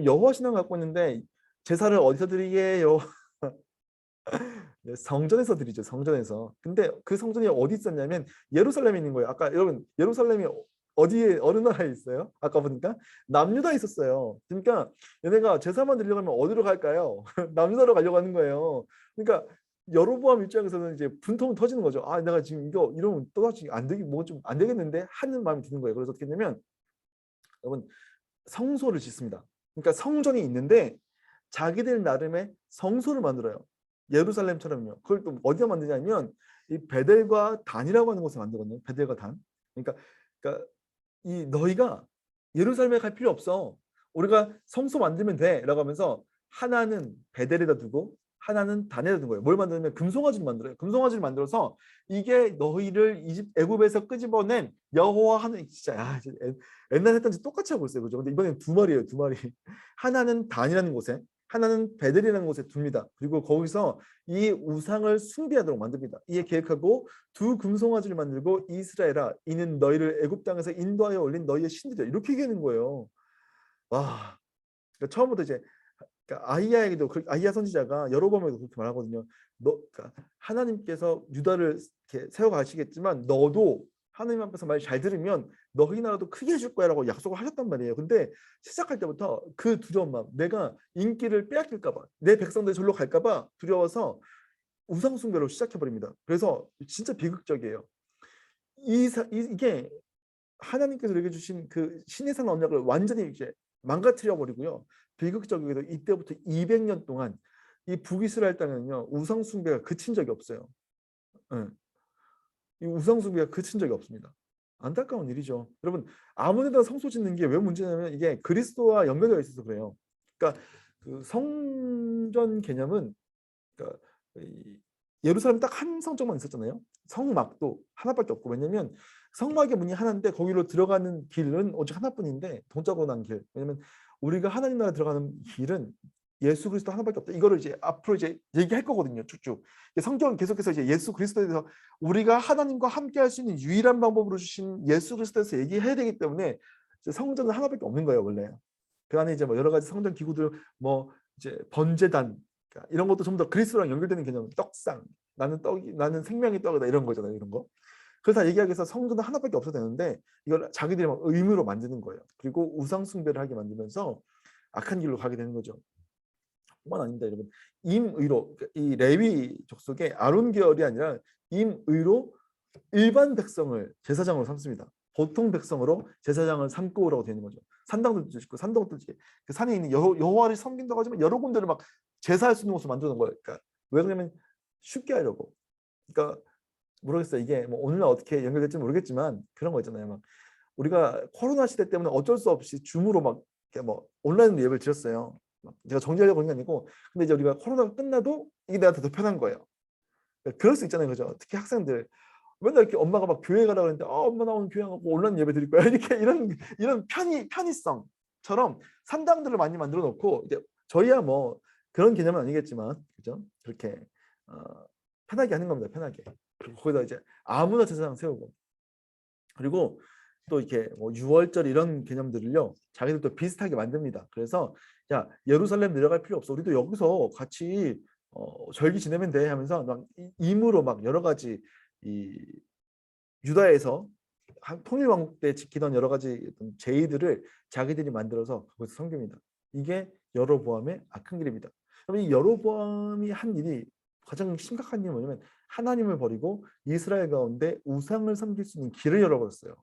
여호와 신앙을 갖고 있는데 제사를 어디서 드리게요? 성전에서 드리죠. 성전에서. 근데 그 성전이 어디 있었냐면 예루살렘에 있는 거예요. 아까 여러분 예루살렘이 어디에 어느 나라에 있어요? 아까 보니까 남유다에 있었어요. 그러니까 얘네가 제사만 드리려고 하면 어디로 갈까요? 남유다로 가려고 하는 거예요. 그러니까 여로보암 입장에서는 이제 분통이 터지는 거죠. 내가 지금 이거 이러면 또다시 안 되기 뭐 좀 안 되겠는데 하는 마음이 드는 거예요. 그래서 어떻게 했냐면 여러분 성소를 짓습니다. 그러니까 성전이 있는데 자기들 나름의 성소를 만들어요. 예루살렘처럼요. 그걸 또 어디다 만드냐면 이 베델과 단이라고 하는 곳에 만들거든요. 베델과 단. 그러니까 이 너희가 예루살렘에 갈 필요 없어. 우리가 성소 만들면 돼라고 하면서 하나는 베델에다 두고 하나는 단에다 둔 거예요. 뭘 만드냐면 금송아지를 만들어요. 금송아지를 만들어서 이게 너희를 애굽에서 끄집어낸 여호와 하는 진짜 옛날 했던 짓 똑같이 하고 있어요. 그죠? 근데 이번엔 두 마리예요. 두 마리. 하나는 단이라는 곳에 하나는 베델이라는 곳에 둡니다. 그리고 거기서 이 우상을 숭배하도록 만듭니다. 이에 계획하고 두 금송아지를 만들고 이스라엘아 이는 너희를 애굽 땅에서 인도하여 올린 너희의 신들이야. 이렇게 얘기하는 거예요. 와. 그러니까 처음부터 이제 그러니까 아히야에게도 아히야 선지자가 여로보암에도 그렇게 말하거든요. 그러니까 하나님께서 유다를 이렇게 세워가시겠지만 너도 하나님 앞에서 말 잘 들으면 너희 나라도 크게 해줄 거야라고 약속을 하셨단 말이에요. 근데 시작할 때부터 그 두려운 마음, 내가 인기를 빼앗길까 봐, 내 백성들이 절로 갈까 봐 두려워서 우상 숭배로 시작해 버립니다. 그래서 진짜 비극적이에요. 이게 하나님께서 우리에게 주신 그 신의 산 언약을 완전히 이제 망가뜨려 버리고요. 비극적이게도 이때부터 200년 동안 이 북이스라엘 땅에는요 우상 숭배가 그친 적이 없어요. 네. 이 우상 숭배가 그친 적이 없습니다. 안타까운 일이죠. 여러분 아무데나 성소 짓는 게 왜 문제냐면 이게 그리스도와 연결되어 있어서 그래요. 그러니까 그 성전 개념은 그러니까 예루살렘 딱 한 성전만 있었잖아요. 성막도 하나밖에 없고 왜냐면 성막의 문이 하나인데 거기로 들어가는 길은 오직 하나뿐인데 동쪽으로 난 길. 왜냐면 우리가 하나님 나라 들어가는 길은 예수 그리스도 하나밖에 없다. 이거를 이제 앞으로 이제 얘기할 거거든요. 쭉쭉. 성경은 계속해서 이제 예수 그리스도에 대해서 우리가 하나님과 함께 할 수 있는 유일한 방법으로 주신 예수 그리스도에서 얘기해야 되기 때문에 성전은 하나밖에 없는 거예요, 원래. 그 안에 이제 뭐 여러 가지 성전 기구들, 뭐 이제 번제단, 그러니까 이런 것도 전부 다 그리스도랑 연결되는 개념. 떡상, 나는 생명의 떡이다, 이런 거잖아요, 이런 거. 그래서 얘기하기 위해서 성전은 하나밖에 없어도 되는데 이걸 자기들이 막 의무로 만드는 거예요. 그리고 우상 숭배를 하게 만들면서 악한 길로 가게 되는 거죠. 뿐만 아닙니다, 여러분. 임의로, 이 레위 족속의 아론 계열이 아니라 임의로 일반 백성을 제사장으로 삼습니다. 보통 백성으로 제사장을 삼고 오라고 되는 거죠. 산당들도 있고 산당들도 그 산에 있는 여호와를 섬긴다고 하지만 여러 군데를 막 제사할 수 있는 곳을 만드는 거예요. 그러니까 왜 그러냐면 쉽게 하려고. 그러니까 모르겠어요. 이게 뭐 오늘날 어떻게 연결될지 모르겠지만 그런 거 있잖아요. 막 우리가 코로나 시대 때문에 어쩔 수 없이 줌으로 막 이렇게 뭐 온라인으로 예배를 드렸어요. 제가 정지하려고 하는 게 아니고, 근데 이제 우리가 코로나가 끝나도 이게 내가 더 편한 거예요. 그러니까 그럴 수 있잖아요, 그죠? 특히 학생들 맨날 이렇게 엄마가 막 교회 가라 그러는데 엄마 나 오늘 교회 안 가고 온라인 예배 드릴 거야 이렇게 이런 편의성처럼 산당들을 많이 만들어 놓고, 이제 저희야 뭐 그런 개념은 아니겠지만, 그죠? 그렇게 편하게 하는 겁니다. 편하게. 그리고 거기다 이제 아무나 제사장 세우고, 그리고 또 이렇게 뭐 6월절 이런 개념들을요 자기들도 비슷하게 만듭니다. 그래서 야, 예루살렘 내려갈 필요 없어, 우리도 여기서 같이 절기 지내면 돼 하면서 막 임으로 막 여러 가지 이 유다에서 통일왕국 때 지키던 여러 가지 제의들을 자기들이 만들어서 그것을 섬깁니다. 이게 여로보암의 악한 길입니다. 그럼 이 여로보암이 한 일이, 가장 심각한 일이 뭐냐면 하나님을 버리고 이스라엘 가운데 우상을 섬길 수 있는 길을 열어버렸어요.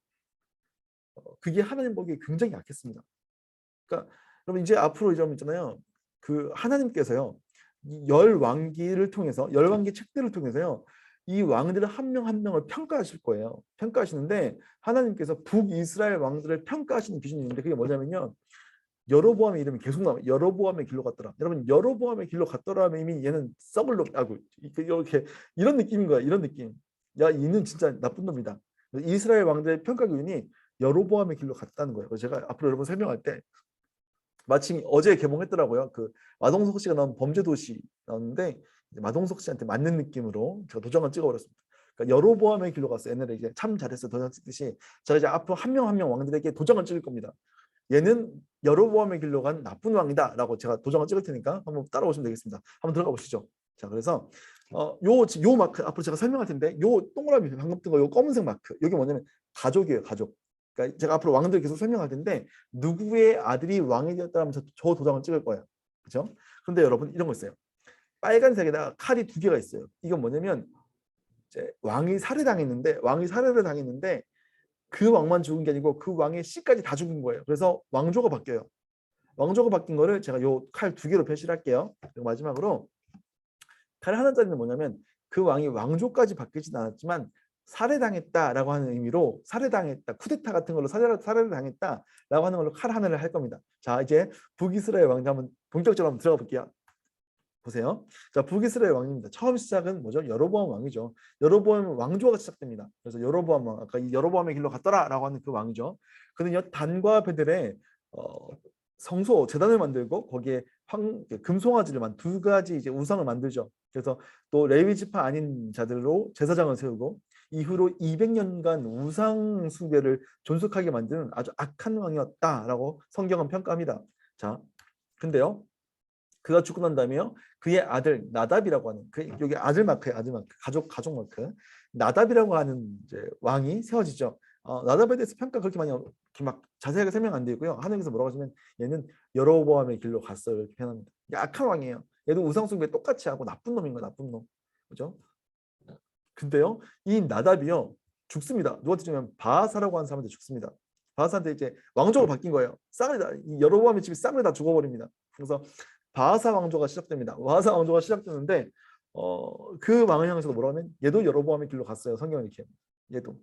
그게 하나님 보기에 굉장히 약했습니다. 그러니까 여러분 이제 앞으로 이제 있잖아요. 그 하나님께서요, 열 왕기를 통해서, 열 왕기 책들을 통해서요, 이 왕들을 한 명 한 명을 평가하실 거예요. 평가하시는데 하나님께서 북이스라엘 왕들을 평가하시는 기준이 있는데 그게 뭐냐면요, 여로보암의 이름이 계속 나와요. 여로보암의 길로 갔더라. 여러분 여로보암의 길로 갔더라 하면 이미 얘는 썩을 놈, 이렇게 이런 느낌인 거야. 이런 느낌. 야, 얘는 진짜 나쁜 놈이다. 이스라엘 왕들의 평가 기준이 여로보암의 길로 갔다는 거예요. 그래서 제가 앞으로 여러분 설명할 때, 마침 어제 개봉했더라고요. 그 마동석 씨가 나온 범죄도시 나왔는데 마동석 씨한테 맞는 느낌으로 제가 도장을 찍어버렸습니다. 그러니까 여로보암의 길로 갔어요. 옛날에 이제 참 잘했어 도장 찍듯이 제가 이제 앞으로 한 명 한 명 왕들에게 도장을 찍을 겁니다. 얘는 여로보암의 길로 간 나쁜 왕이다라고 제가 도장을 찍을 테니까 한번 따라오시면 되겠습니다. 한번 들어가 보시죠. 자, 그래서 요 마크 앞으로 제가 설명할 텐데, 요 동그라미 방금 뜬 거, 요 검은색 마크, 여기 뭐냐면 가족이에요, 가족. 그러니까 제가 앞으로 왕들 계속 설명할 텐데 누구의 아들이 왕이 되었다 하면 저 도장을 찍을 거예요. 그렇죠? 그런데 여러분 이런 거 있어요. 빨간색에다가 칼이 두 개가 있어요. 이건 뭐냐면 이제 왕이 살해를 당했는데 그 왕만 죽은 게 아니고 그 왕의 씨까지 다 죽은 거예요. 그래서 왕조가 바뀌어요. 왕조가 바뀐 거를 제가 요 칼 두 개로 표시를 할게요. 그리고 마지막으로 칼 하나짜리는 뭐냐면 그 왕이 왕조까지 바뀌진 않았지만 살해당했다라고 하는 의미로, 살해당했다, 쿠데타 같은 걸로 살해를 당했다라고 하는 걸로 칼 하나를 할 겁니다. 자, 이제 북이스라엘 왕자 한번 본격적으로 한번 들어가 볼게요. 보세요. 자, 북이스라엘 왕입니다. 처음 시작은 뭐죠? 여로보암 왕이죠. 여로보암 왕조가 시작됩니다. 그래서 여로보암 왕, 아까 이 여로보암의 길로 갔더라라고 하는 그 왕이죠. 그는요 단과 베델에 성소 제단을 만들고 거기에 금송아지를 두 가지 이제 우상을 만들죠. 그래서 또 레위 지파 아닌 자들로 제사장을 세우고 이후로 200년간 우상 숭배를 존속하게 만드는 아주 악한 왕이었다라고 성경은 평가합니다. 자, 근데요, 그가 죽고 난 다음에요, 그의 아들 나답이라고 하는, 여기 아들 마크예요, 아들 마크, 가족 마크. 나답이라고 하는 이제 왕이 세워지죠. 나답에 대해서 평가 그렇게 많이 이렇게 막 자세하게 설명 안 되고요. 하나님께서 뭐라고 하시면 얘는 여로보암의 길로 갔어요, 이렇게 표현합니다. 악한 왕이에요. 얘도 우상숭배 똑같이 하고 나쁜 놈인 거야, 나쁜 놈. 그죠? 근데요, 이 나답이요 죽습니다. 누구한테 죽냐면 바하사라고 하는 사람한테 죽습니다. 바하사한테 이제 왕조가 바뀐 거예요. 여로보암의 집이 싹을 다 죽어버립니다. 그래서 바하사 왕조가 시작됩니다. 바하사 왕조가 시작되는데 그 왕을 향해서 뭐라고 하면 얘도 여로보암의 길로 갔어요. 성경은 이렇게. 얘도.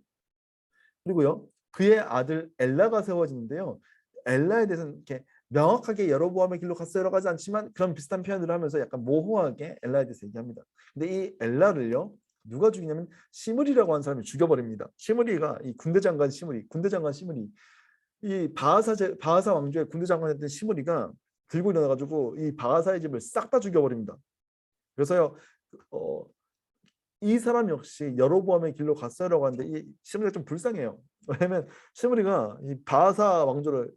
그리고요, 그의 아들 엘라가 세워지는데요. 엘라에 대해서는 이렇게 명확하게 여로보암의 길로 갔어요라고 하지 않지만 그런 비슷한 표현들을 하면서 약간 모호하게 엘라에 대해서 얘기합니다. 근데 이 엘라를요 누가 죽이냐면 시므리라고 하는 사람이 죽여버립니다. 시므리가 이 군대 장관 시므리, 이 바하사 왕조의 군대 장관이었던 시므리가 들고 일어나가지고 이 바하사의 집을 싹 다 죽여버립니다. 그래서요, 이 사람 역시 여로보암의 길로 갔어요라고 하는데 이 시므리가 좀 불쌍해요. 왜냐면 시므리가 이 바하사 왕조를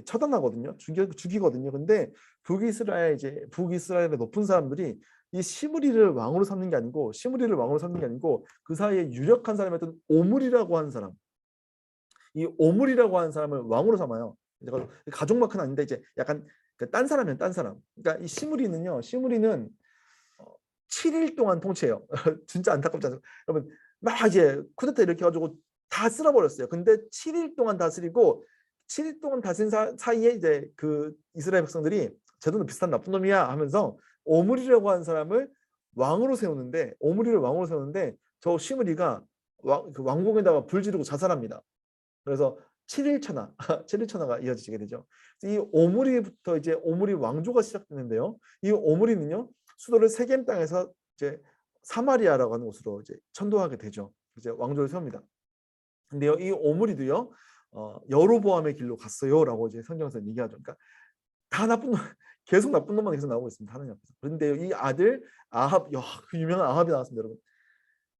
처단하거든요. 죽이거든요. 근데 북이스라엘의 높은 사람들이 이 시므리를 왕으로 삼는 게 아니고 그 사이에 유력한 사람이었던 오므리라고 하는 사람, 이 오므리라고 하는 사람을 왕으로 삼아요. 가족 마크는 아닌데 이제 약간 딴 사람이에요. 딴 사람. 그러니까 이 시므리는 7일 동안 통치해요. 진짜 안타깝지 않습니까? 여러분 막 이제 쿠데타 일으켜가지고 다 쓸어버렸어요. 근데 7일 동안 다스리고 7일 동안 다스린 사이에 이제 그 이스라엘 백성들이 쟤도 비슷한 나쁜 놈이야 하면서 오므리라고 하는 사람을 오므리를 왕으로 세우는데 저 시므리가 그 왕궁에다가 불 지르고 자살합니다. 그래서 7일 천하, 7일 천하가 이어지게 되죠. 이 오므리부터 이제 오므리 왕조가 시작되는데요. 이 오므리는요 수도를 세겜 땅에서 이제 사마리아라고 하는 곳으로 이제 천도하게 되죠. 이제 왕조를 세웁니다. 근데요 이 오므리도요 여로보암의 길로 갔어요라고 이제 성경에서 얘기하죠. 그러니까 다 나쁜 놈, 계속 나쁜 놈만 계속 나오고 있습니다. 하나님 앞에서. 그런데요 이 아들 아합, 그 유명한 아합이 나왔습니다, 여러분.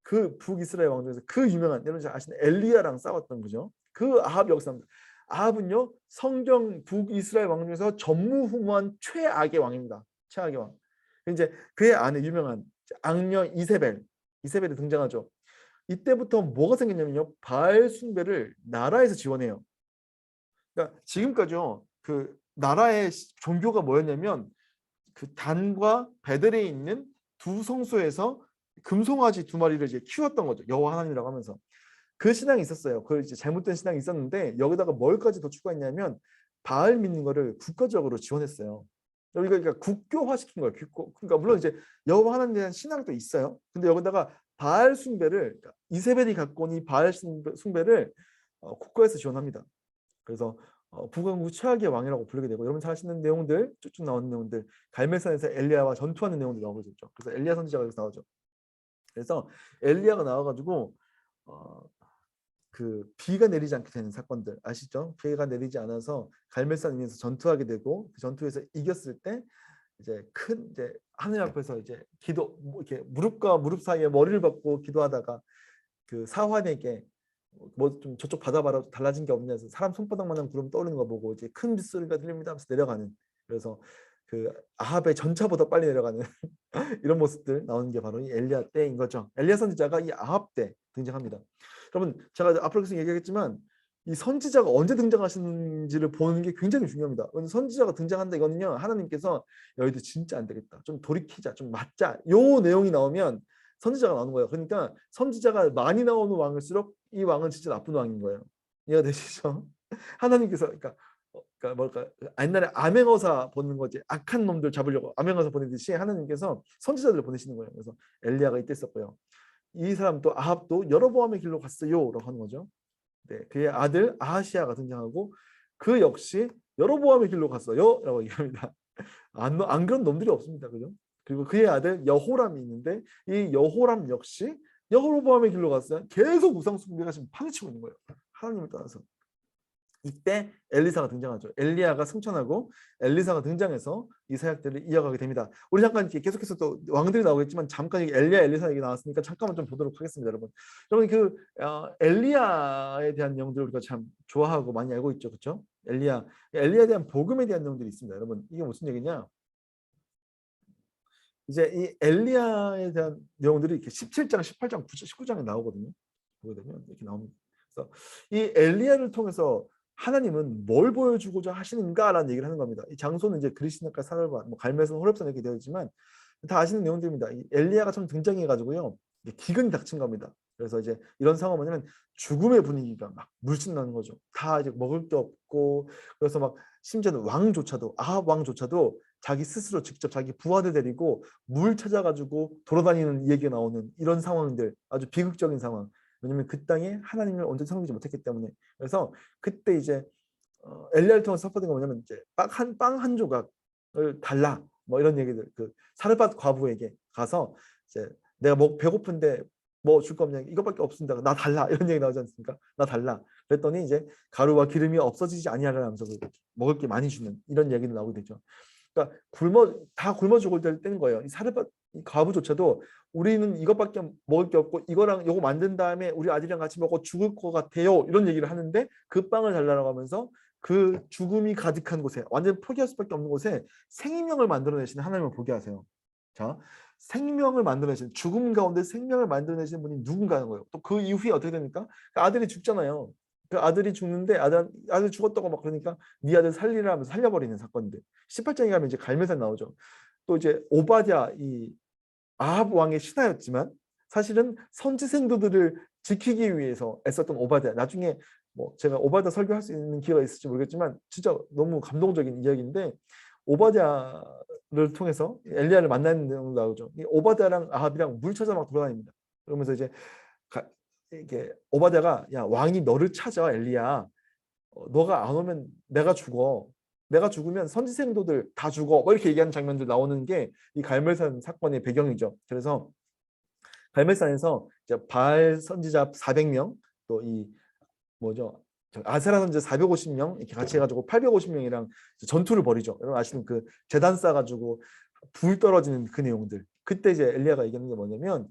그 북이스라엘 왕조에서 그 유명한 여러분 잘 아시는 엘리야랑 싸웠던 거죠. 그 아합 역사입니다. 아합은요 성경 북이스라엘 왕조에서 전무후무한 최악의 왕입니다. 최악의 왕. 이제 그의 아내 유명한 악녀 이세벨이 등장하죠. 이때부터 뭐가 생겼냐면요 바알 숭배를 나라에서 지원해요. 그러니까 지금까지요 그 나라의 종교가 뭐였냐면 그 단과 베델에 있는 두 성소에서 금송아지 2마리를 이제 키웠던 거죠. 여호와 하나님이라고 하면서 그 신앙이 있었어요. 그 이제 잘못된 신앙이 있었는데 여기다가 뭘까지 더 추가했냐면 바알 믿는 거를 국가적으로 지원했어요. 그러니까 국교화 시킨 거예요. 그러니까 물론 이제 여호와 하나님에 대한 신앙도 있어요. 근데 여기다가 바알 숭배를 그러니까 이세벨이 갖고 온 이 바알 숭배를 국가에서 지원합니다. 그래서 북왕국 최악의 왕이라고 부르게 되고 여러분 잘 아시는 내용들 쭉쭉 나오는 내용들 갈멜산에서 엘리야와 전투하는 내용들이 나오고 있죠. 그래서 엘리야 선지자가 여기서 나오죠. 그래서 엘리야가 나와가지고 그 비가 내리지 않게 되는 사건들 아시죠? 비가 내리지 않아서 갈멜산 위에서 전투하게 되고 그 전투에서 이겼을 때 이제 큰 이제 하늘 앞에서 이제 기도 이렇게 무릎과 무릎 사이에 머리를 박고 기도하다가 그 사환에게 뭐 좀 저쪽 바다 봐라 달라진 게 없냐 해서 사람 손바닥만한 구름 떠오르는 거 보고 이제 큰 빗소리가 들립니다 하면서 내려가는 그래서 그 아합의 전차보다 빨리 내려가는 이런 모습들 나오는 게 바로 이 엘리야 때인 거죠. 엘리야 선지자가 이 아합 때 등장합니다. 여러분 제가 앞으로 계속 얘기하겠지만 이 선지자가 언제 등장하시는지를 보는 게 굉장히 중요합니다. 선지자가 등장한다 이거는요 하나님께서 너희들 진짜 안 되겠다 좀 돌이키자 좀 맞자 요 내용이 나오면 선지자가 나오는 거예요. 그러니까 선지자가 많이 나오는 왕일수록 이 왕은 진짜 나쁜 왕인 거예요. 이해가 되시죠? 하나님께서 그러니까 뭘까 옛날에 암행어사 보는 거지 악한 놈들 잡으려고 암행어사 보내듯이 하나님께서 선지자들을 보내시는 거예요. 그래서 엘리야가 이때 있었고요. 이 사람도 아합도 여로보암의 길로 갔어요라고 하는 거죠. 네, 그의 아들 아하시아가 등장하고 그 역시 여로보암의 길로 갔어요라고 얘기합니다. 안 그런 놈들이 없습니다, 그죠? 그리고 그의 아들 여호람이 있는데 이 여호람 역시 여로보암의 길로 갔어요. 계속 우상 숭배가 지금 파헤치고 있는 거예요. 하나님을 따라서. 이때 엘리사가 등장하죠. 엘리야가 승천하고 엘리사가 등장해서 이 사역들을 이어가게 됩니다. 우리 잠깐 계속해서 또 왕들이 나오겠지만 잠깐 엘리야 엘리사 얘기 나왔으니까 잠깐만 좀 보도록 하겠습니다, 여러분. 여러분 그 엘리야에 대한 내용들 우리가 참 좋아하고 많이 알고 있죠, 그렇죠? 엘리야에 대한 복음에 대한 내용들이 있습니다, 여러분. 이게 무슨 얘기냐? 이제 이 엘리야에 대한 내용들이 이렇게 17장, 18장, 19장에 나오거든요. 보게 되면 이렇게 나옵니다. 그래서 이 엘리야를 통해서 하나님은 뭘 보여주고자 하시는가라는 얘기를 하는 겁니다. 이 장소는 이제 그리스나가 사절반, 뭐 갈멜산, 호렙산 이렇게 되어 있지만 다 아시는 내용들입니다. 이 엘리야가 좀 등장해가지고요, 기근이 닥친 겁니다. 그래서 이제 이런 상황은 뭐냐면 죽음의 분위기가 막 물씬 나는 거죠. 다 이제 먹을 게 없고 그래서 막 심지어는 왕조차도 아합 왕조차도 자기 스스로 직접 자기 부하들 데리고 물 찾아가지고 돌아다니는 얘기가 나오는 이런 상황들 아주 비극적인 상황. 왜냐면 그 땅에 하나님을 온전히 섬기지 못했기 때문에. 그래서 그때 이제 엘리야를 통해서 선포된 거 뭐냐면 이제 빵 한 조각을 달라 뭐 이런 얘기들 그 사르밧 과부에게 가서 이제 내가 배고픈데 뭐 줄 거 없냐? 이것밖에 없습니다. 나 달라. 이런 얘기 나오지 않습니까? 나 달라. 그랬더니 이제 가루와 기름이 없어지지 아니하라면서 먹을 게 많이 주는 이런 얘기도 나오게 되죠. 그러니까 굶어 죽을 때는 거예요. 이 과부조차도 우리는 이것밖에 먹을 게 없고 이거랑 요거 만든 다음에 우리 아들이랑 같이 먹고 죽을 것 같아요. 이런 얘기를 하는데 그 빵을 달라고 하면서 그 죽음이 가득한 곳에 완전 포기할 수밖에 없는 곳에 생명을 만들어내시는 하나님을 보게 하세요. 자, 생명을 만들어내시는 죽음 가운데 생명을 만들어내시는 분이 누군가 하는 거예요. 또 그 이후에 어떻게 됩니까? 그 아들이 죽잖아요. 그 아들이 죽는데 아들 죽었다고 막 그러니까 네 아들 살리라 하면서 살려버리는 사건들. 18장에 가면 이제 갈매산 나오죠. 또 이제 오바댜 이 아합 왕의 신하였지만 사실은 선지 생도들을 지키기 위해서 애썼던 오바댜. 나중에 뭐 제가 오바댜 설교할 수 있는 기회가 있을지 모르겠지만 진짜 너무 감동적인 이야기인데 오바댜를 통해서 엘리야를 만나는 내용도 나오죠. 이 오바댜랑 아합이랑 물 찾아 막 돌아다닙니다. 그러면서 이제 이게 오바댜가 야 왕이 너를 찾아 엘리야. 너가 안 오면 내가 죽어. 내가 죽으면 선지생도들 다 죽어. 뭐 이렇게 얘기하는 장면들 나오는 게 이 갈멜산 사건의 배경이죠. 그래서 갈멜산에서 이제 바알 선지자 400명 또 이 뭐죠? 아세라 선지자 450명 이렇게 같이 해가지고 850명이랑 전투를 벌이죠. 여러분 아시는 그 제단 쌓아가지고 불 떨어지는 그 내용들. 그때 이제 엘리야가 얘기하는 게 뭐냐면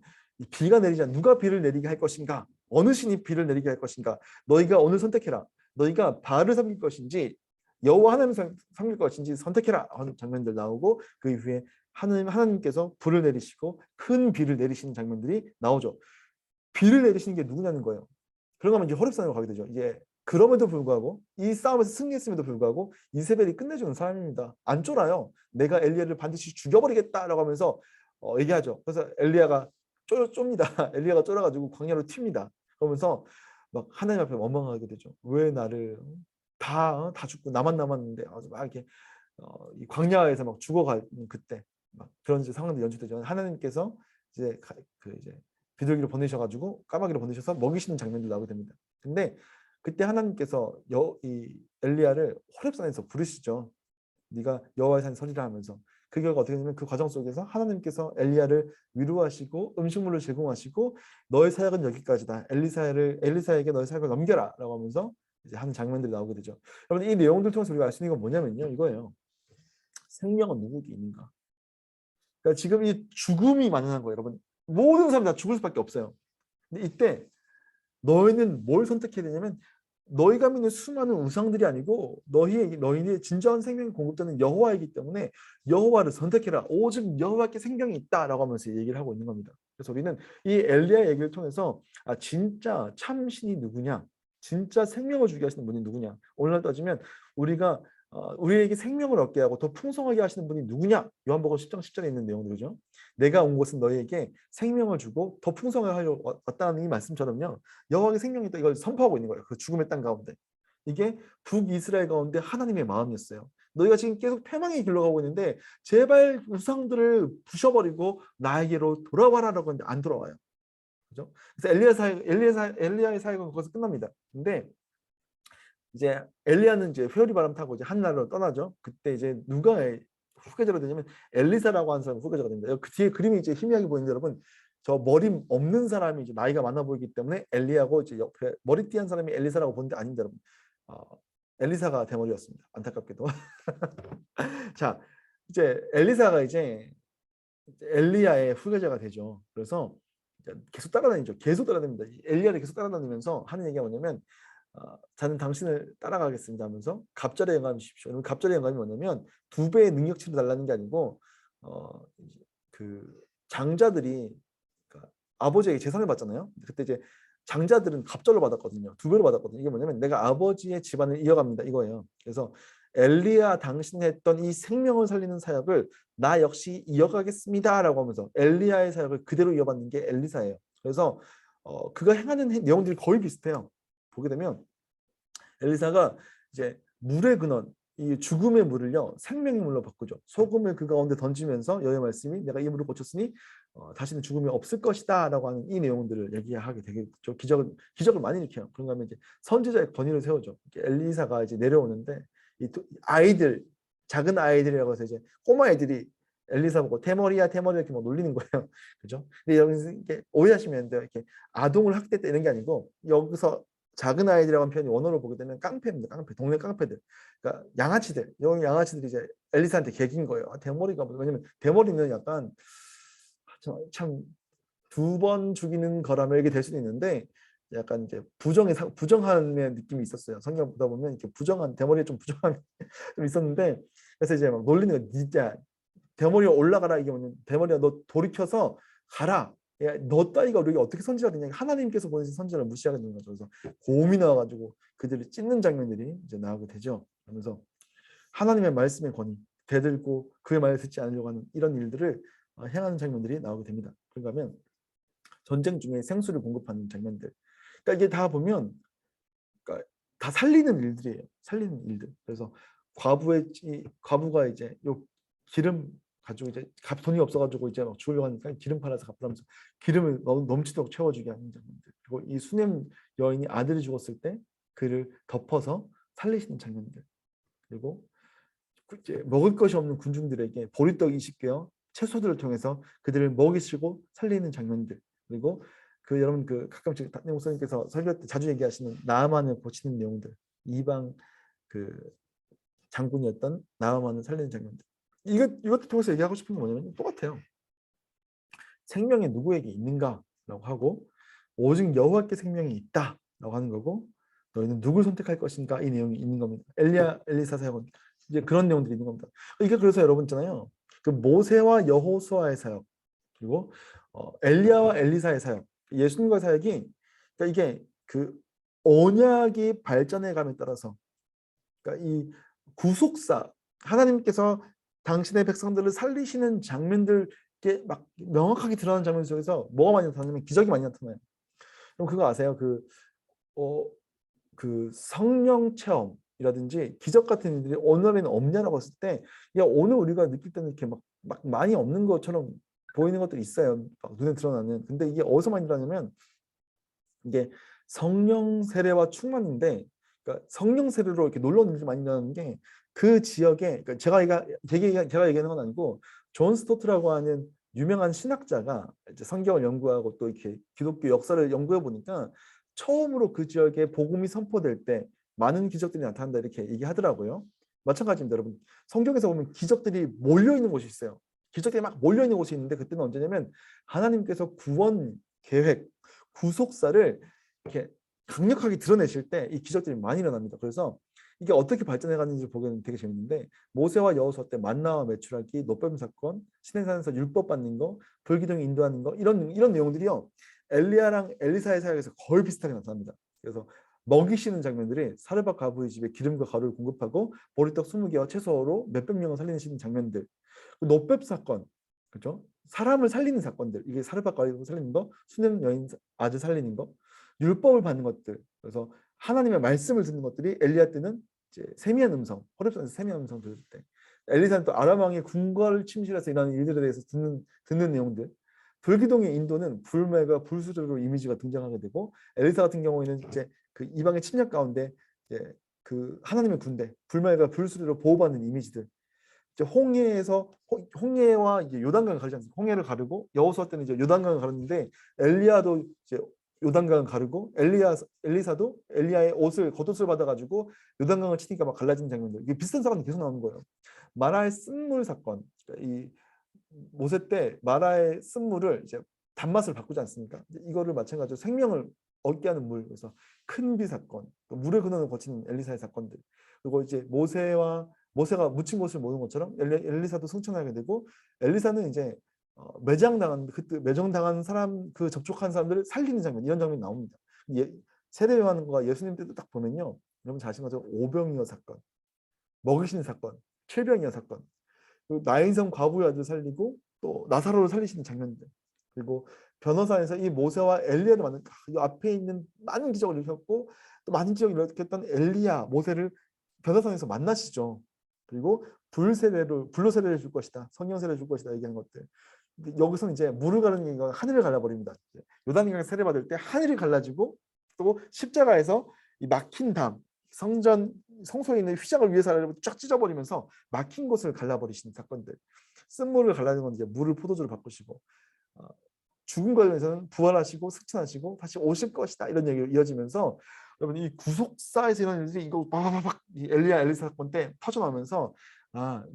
비가 내리지 않 누가 비를 내리게 할 것인가? 어느 신이 비를 내리게 할 것인가? 너희가 오늘 선택해라. 너희가 바알을 섬길 것인지 여호와 하나님을 섬길 것인지 선택해라 하는 장면들 나오고 그 이후에 하나님께서 불을 내리시고 큰 비를 내리시는 장면들이 나오죠. 비를 내리시는 게 누구냐는 거예요. 그러고 나면 이제 호렙산으로 가게 되죠. 이제 그럼에도 불구하고 이 싸움에서 승리했음에도 불구하고 이세벨이 끝내주는 사람입니다. 안 쫄아요. 내가 엘리야를 반드시 죽여버리겠다라고 하면서 얘기하죠. 그래서 엘리야가 좁니다. 엘리야가 쫄아가지고 광야로 튑니다. 그러면서 막 하나님 앞에 원망하게 되죠. 왜 나를 다 죽고 나만 남았는데 아주 막 이렇게 이 광야에서 막 죽어가는 그때 막 그런 이제 상황들이 연출되죠. 하나님께서 이제 이제 비둘기를 보내셔가지고 까마귀를 보내셔서 먹이시는 장면도 나오게 됩니다. 근데 그때 하나님께서 이 엘리야를 호렙산에서 부르시죠. 네가 여호와의 산 서리라 하면서 그 결과 어떻게 되냐면 그 과정 속에서 하나님께서 엘리야를 위로하시고 음식물을 제공하시고 너의 사역은 여기까지다. 엘리사에게 너의 사역을 넘겨라라고 하면서 이제 하는 장면들이 나오게 되죠. 여러분 이 내용들 통해서 우리가 알 수 있는 건 뭐냐면요. 이거예요. 생명은 누구에게 있는가? 그러니까 지금 이 죽음이 만연한 거예요, 여러분. 모든 사람이 다 죽을 수밖에 없어요. 근데 이때 너희는 뭘 선택해야 되냐면 너희가 믿는 수많은 우상들이 아니고 너희의 진정한 생명이 공급되는 여호와이기 때문에 여호와를 선택해라. 오직 여호와께 생명이 있다라고 하면서 얘기를 하고 있는 겁니다. 그래서 우리는 이 엘리야 얘기를 통해서 진짜 참 신이 누구냐, 진짜 생명을 주게 하시는 분이 누구냐. 오늘날 따지면 우리가 우리에게 생명을 얻게 하고 더 풍성하게 하시는 분이 누구냐. 요한복음 10장 10절에 있는 내용들이죠. 내가 온 것은 너희에게 생명을 주고 더 풍성하게 하려고 왔다는 이 말씀처럼요. 여호와의 생명이 있다 이걸 선포하고 있는 거예요. 그 죽음의 땅 가운데. 이게 북이스라엘 가운데 하나님의 마음이었어요. 너희가 지금 계속 패망의 길로 가고 있는데 제발 우상들을 부셔버리고 나에게로 돌아와라라고 하는데 안 돌아와요. 그죠? 그래서 엘리야의 사역은 거기서 끝납니다. 근데 이제 엘리야는 이제 회오리 바람 타고 이제 하늘나라로 떠나죠. 그때 이제 누가 후계자가 되냐면 엘리사라고 하는 사람이 후계자가 됩니다. 그 뒤에 그림이 이제 희미하게 보이는데 여러분 저 머리 없는 사람이 이제 나이가 많아 보이기 때문에 엘리야고 이제 옆에 머리띠한 사람이 엘리사라고 보는데 아닙니다, 여러분. 엘리사가 대머리였습니다. 안타깝게도. 자, 이제 엘리사가 이제 엘리야의 후계자가 되죠. 그래서 계속 따라다니죠. 계속 따라다닙니다. 엘리야를 계속 따라다니면서 하는 얘기가 뭐냐면 저는 당신을 따라가겠습니다 하면서 갑절의 영감이 주십시오. 여러분 갑절의 영감이 뭐냐면 2배의 능력치를 달라는 게 아니고 그 장자들이 그러니까 아버지에게 재산을 받잖아요. 그때 이제 장자들은 갑절로 받았거든요. 2배로 받았거든요. 이게 뭐냐면 내가 아버지의 집안을 이어갑니다 이거예요. 그래서 엘리야 당신이 했던 이 생명을 살리는 사역을 나 역시 이어가겠습니다라고 하면서 엘리야의 사역을 그대로 이어받는 게 엘리사예요. 그래서 그가 행하는 내용들이 거의 비슷해요. 보게 되면 엘리사가 이제 물의 근원, 이 죽음의 물을요 생명의 물로 바꾸죠. 소금을 그 가운데 던지면서 여호와의 말씀이 내가 이 물을 고쳤으니 다시는 죽음이 없을 것이다라고 하는 이 내용들을 얘기하게 되겠죠. 기적을 많이 일으켜요. 그런가 하면 이제 선지자의 권위를 세우죠. 엘리사가 이제 내려오는데 이 아이들 작은 아이들이라고 해서 이제 꼬마 애들이 엘리사 보고 태머리야 태머리 이렇게 막 놀리는 거예요. 그죠? 근데 여기서 이게 오해하시면 안 돼요. 이렇게 아동을 학대했다 이런 게 아니고 여기서 작은 아이들이라는 표현이 원어로 보게 되면 깡패입니다. 깡패, 동네 깡패들. 그러니까 양아치들. 여기 양아치들이 이제 엘리사한테 개긴 거예요. 아, 대머리가 뭐 왜냐면 대머리는 약간 참 두 번 죽이는 거라면 이게 될 수도 있는데 약간 이제 부정함의 느낌이 있었어요. 성경 보다 보면 이렇게 부정한 대머리에 좀 부정함이 좀 있었는데 그래서 이제 막 놀리는 거 진짜 대머리에 올라가라 이게 뭐냐면 대머리야 너 돌이켜서 가라. 야, 너 따위가 우리가 어떻게 선지자가 되냐 하나님께서 보내신 선지자를 무시하게 되는 거죠. 그래서 고음이 나와가지고 그들을 찢는 장면들이 이제 나오게 되죠. 그러면서 하나님의 말씀의 권위 대들고 그의 말을 듣지 않으려고 하는 이런 일들을 행하는 장면들이 나오게 됩니다. 그런가 하면 전쟁 중에 생수를 공급하는 장면들. 그러니까 이게 다 보면 그러니까 다 살리는 일들이에요. 살리는 일들. 그래서 과부가 이제 요 기름 가지고 이제 돈이 없어가지고 이제 막 죽으려고 하니까 기름 팔아서 갚으라면서 기름을 넘치도록 채워주게 하는 장면들. 그리고 이 수넴 여인이 아들이 죽었을 때 그를 덮어서 살리시는 장면들. 그리고 이제 먹을 것이 없는 군중들에게 보리떡 20개와 채소들을 통해서 그들을 먹이시고 살리는 장면들. 그리고 그 여러분 그 가끔씩 담임 목사님께서 설교 때 자주 얘기하시는 나아만을 고치는 내용들. 이방 그 장군이었던 나아만을 살리는 장면들. 이것도 통해서 얘기하고 싶은 게 뭐냐면 똑같아요. 생명이 누구에게 있는가라고 하고 오직 여호와께 생명이 있다라고 하는 거고 너희는 누굴 선택할 것인가 이 내용이 있는 겁니다. 엘리사 사역은 이제 그런 내용들이 있는 겁니다. 이게 그래서 여러분 있잖아요. 그 모세와 여호수아의 사역 그리고 엘리야와 엘리사의 사역 예수님과의 사역이 그러니까 이게 그 언약이 발전해감에 따라서 그러니까 이 구속사 하나님께서 당신의 백성들을 살리시는 장면들 막 명확하게 드러나는 장면 속에서 뭐가 많이 나타나냐면 기적이 많이 나타나요. 그럼 그거 아세요? 그 성령 체험이라든지 기적 같은 일들이 오늘에는 없냐라고 했을 때, 야 오늘 우리가 느낄 때는 이렇게 막 많이 없는 것처럼 보이는 것들이 있어요. 막 눈에 드러나는. 근데 이게 어디서 많이 일어나냐면 이게 성령 세례와 충만인데, 그러니까 성령 세례로 이렇게 놀라운 일이 많이 일어나는 게 그 지역에 그러니까 제가 얘기하는 건 아니고 존 스토트라고 하는 유명한 신학자가 이제 성경을 연구하고 또 이렇게 기독교 역사를 연구해 보니까 처음으로 그 지역에 복음이 선포될 때 많은 기적들이 나타난다 이렇게 얘기하더라고요. 마찬가지입니다, 여러분. 성경에서 보면 기적들이 몰려 있는 곳이 있어요. 기적들이 막 몰려 있는 곳이 있는데 그때는 언제냐면 하나님께서 구원 계획, 구속사를 이렇게 강력하게 드러내실 때 이 기적들이 많이 일어납니다. 그래서 이게 어떻게 발전해 가는지 보기에는 되게 재밌는데 모세와 여호수아 때 만나와 메추라기, 노뱀 사건, 시내산에서 율법 받는 거, 불기둥 인도하는 거 이런 내용들이요. 엘리야랑 엘리사의 사역에서 거의 비슷하게 나타납니다. 그래서 먹이시는 장면들이 사르밧 과부의 집에 기름과 가루를 공급하고 보리떡 20개와 채소로 몇백 명을 살리시는 장면들. 노뱀 사건, 그렇죠? 사람을 살리는 사건들. 이게 사르밧 과부 살리는 거, 수넴 여인 아들 살리는 거, 율법을 받는 것들. 그래서 하나님의 말씀을 듣는 것들이 엘리야 때는 이제 세미한 음성, 호렙산에서 세미한 음성 들을 때, 엘리사는 또 아람 왕의 궁궐 침실에서 일하는 일들에 대해서 듣는 내용들. 불기둥의 인도는 불매가 불수저로 이미지가 등장하게 되고 엘리사 같은 경우에는 이제 그 이방의 침략 가운데 이제 그 하나님의 군대 불매가 불수저로 보호받는 이미지들. 이제 홍해와 이제 요단강을 가르지 않습니까? 홍해를 가르고 여호수아 때는 이제 요단강을 가르는데 엘리야도 이제 요단강을 가르고 엘리사도 엘리야의 겉옷을 받아가지고 요단강을 치니까 막 갈라진 장면들. 이게 비슷한 사건이 계속 나오는 거예요. 마라의 쓴물 사건. 그러니까 이 모세 때 마라의 쓴물을 이제 단맛을 바꾸지 않습니까? 이거를 마찬가지로 생명을 얻게 하는 물. 그래서 큰 비 사건, 물의 근원을 거치는 엘리사의 사건들. 그리고 이제 모세가 묻힌 곳을 모는 것처럼 엘리사도 승천하게 되고 엘리사는 이제 매장당한 사람 그 접촉한 사람들을 살리는 장면 이런 장면이 나옵니다. 세례 요한과 예수님 때도 딱 보면요, 여러분 잘 아시는 것처럼 오병이어 사건, 먹이시는 사건, 칠병이어 사건, 그리고 나인성 과부의 아들 살리고 또 나사로를 살리시는 장면들. 그리고 변호사에서 이 모세와 엘리야를 만난 이 앞에 있는 많은 기적을 일으켰고 또 많은 기적을 일으켰던 엘리야, 모세를 변호사에서 만나시죠. 그리고 불로 세례를 줄 것이다, 성령 세례를 줄 것이다 얘기하는 것들. 여기서는 이제 물을 가르는 얘기가 하늘을 갈라버립니다. 요단강에 세례 받을 때 하늘이 갈라지고 또 십자가에서 이 막힌 담, 성전 성소에 있는 휘장을 위해서 쫙 찢어버리면서 막힌 곳을 갈라버리시는 사건들. 쓴물을 갈라는 건 이제 물을 포도주로 바꾸시고 죽은 거에 대해서는 부활하시고 승천하시고 다시 오실 것이다 이런 얘기가 이어지면서 여러분 이 구속사에서 이런 일들이 이거 바바박 엘리야 엘리사 사건 때 터져나오면서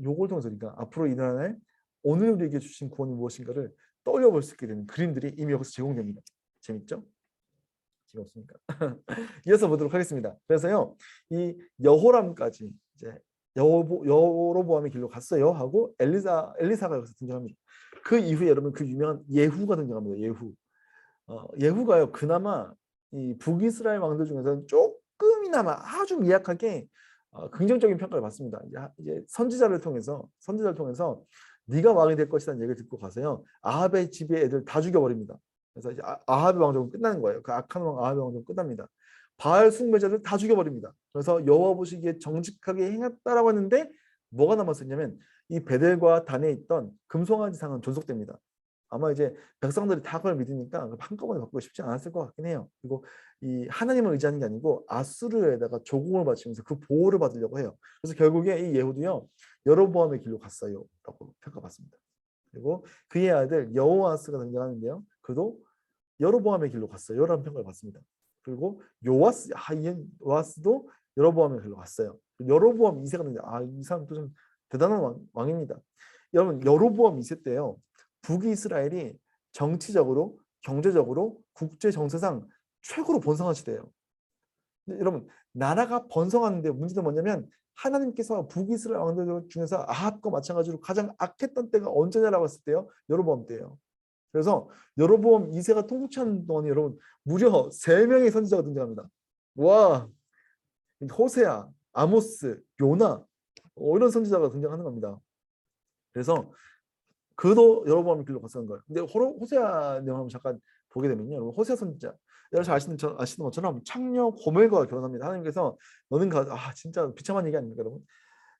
요걸 통해서 우리가 앞으로 일어날 오늘 우리에게 주신 구원이 무엇인가를 떠올려볼 수 있게 되는 그림들이 이미 여기서 제공됩니다. 재밌죠? 재미없습니까? 이어서 보도록 하겠습니다. 그래서요 이 여호람까지 이제 여로보암의 길로 갔어요 하고 엘리사가 여기서 등장합니다. 그 이후에 여러분 그 유명한 예후가 등장합니다. 예후가요 그나마 이 북이스라엘 왕들 중에서는 조금이나마 아주 미약하게 긍정적인 평가를 받습니다. 이제 선지자를 통해서 네가 왕이 될 것이라는 얘기를 듣고 가서요 아합의 집에 애들 다 죽여버립니다. 그래서 이제 아합의 왕족은 끝나는 거예요. 그 악한 왕 아합의 왕족은 끝납니다. 바알 숭배자들 다 죽여버립니다. 그래서 여호와 보시기에 정직하게 행했다라고 했는데 뭐가 남았었냐면 이 베델과 단에 있던 금송아지 상은 존속됩니다. 아마 이제 백성들이 다 그걸 믿으니까 한꺼번에 바꾸고 싶지 않았을 것 같긴 해요. 그리고 이 하나님을 의지하는 게 아니고 아수르에다가 조공을 바치면서 그 보호를 받으려고 해요. 그래서 결국에 이 예후도요 여로보암의 길로 갔어요라고 평가받습니다. 그리고 그의 아들 여호아스가 등장하는데요. 그도 여로보암의 길로 갔어요. 라는 평가를 받습니다. 그리고 요아스도 여로보암의 길로 갔어요. 여로보암 2세가 등장. 이 사람도 좀 대단한 왕입니다. 여러분 여로보암 2세 때요. 북이스라엘이 정치적으로 경제적으로 국제 정세상 최고로 번성한 시대예요. 여러분 나라가 번성하는데 문제는 뭐냐면 하나님께서 북이스라엘 왕들 중에서 아합과 마찬가지로 가장 악했던 때가 언제냐라고 했을 때요. 여로보암 때예요. 그래서 여로보암 2세가 통치하는 동안에 여러분 무려 3명의 선지자가 등장합니다. 와, 호세아, 아모스, 요나 이런 선지자가 등장하는 겁니다. 그래서 그도 여로보암의 길로 갔었는 거예요. 근데 호세아 내용을 잠깐 보게 되면요. 호세아 선지자 여러분 아시는 것처럼 창녀 고멜과 결혼합니다. 하나님께서 너는 진짜 비참한 얘기 아닙니까 여러분?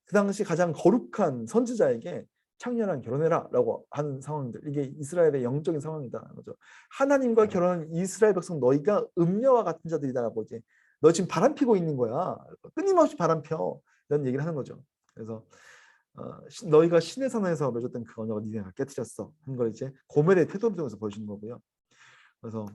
그 당시 가장 거룩한 선지자에게 창녀랑 결혼해라 라고 하는 상황들. 이게 이스라엘의 영적인 상황이다. 그죠? 하나님과 결혼한 이스라엘 백성 너희가 음녀와 같은 자들이다라고 이제 너 지금 바람 피고 있는 거야. 끊임없이 바람 펴. 이런 얘기를 하는 거죠. 그래서 너희가 신의 산에서 맺었던 그 언약을 니네가 깨뜨렸어. 하는 걸 이제 고멜의 태도를 통해서 보여주는 거고요. 그래서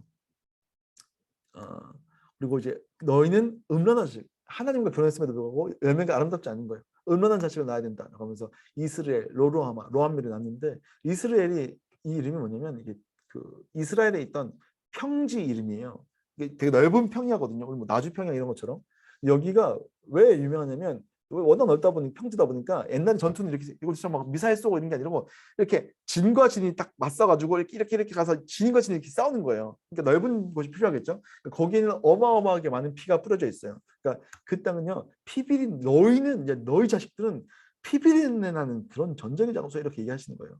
그리고 이제 너희는 음란한 자식 하나님과 결혼했음에도 불구하고 열매가 아름답지 않은 거예요. 음란한 자식을 낳아야 된다. 그러면서 이스라엘, 로함멜이 낳는데 이스라엘이 이 이름이 뭐냐면 이게 그 이스라엘에 있던 평지 이름이에요. 이게 되게 넓은 평야거든요. 뭐 나주평야 이런 것처럼. 여기가 왜 유명하냐면 워낙 넓다 보니 평지다 보니까 옛날 전투는 이렇게 이것처럼 막 미사일 쏘고 이런 게 아니고 이렇게 진과 진이 딱 맞서가지고 이렇게 가서 진과 진이 이렇게 싸우는 거예요. 그러니까 넓은 곳이 필요하겠죠. 그러니까 거기에는 어마어마하게 많은 피가 뿌려져 있어요. 그러니까 그 땅은요 피비린 너희는 이제 너희 자식들은 피비린내 나는 그런 전쟁의 장소 이렇게 얘기하시는 거예요.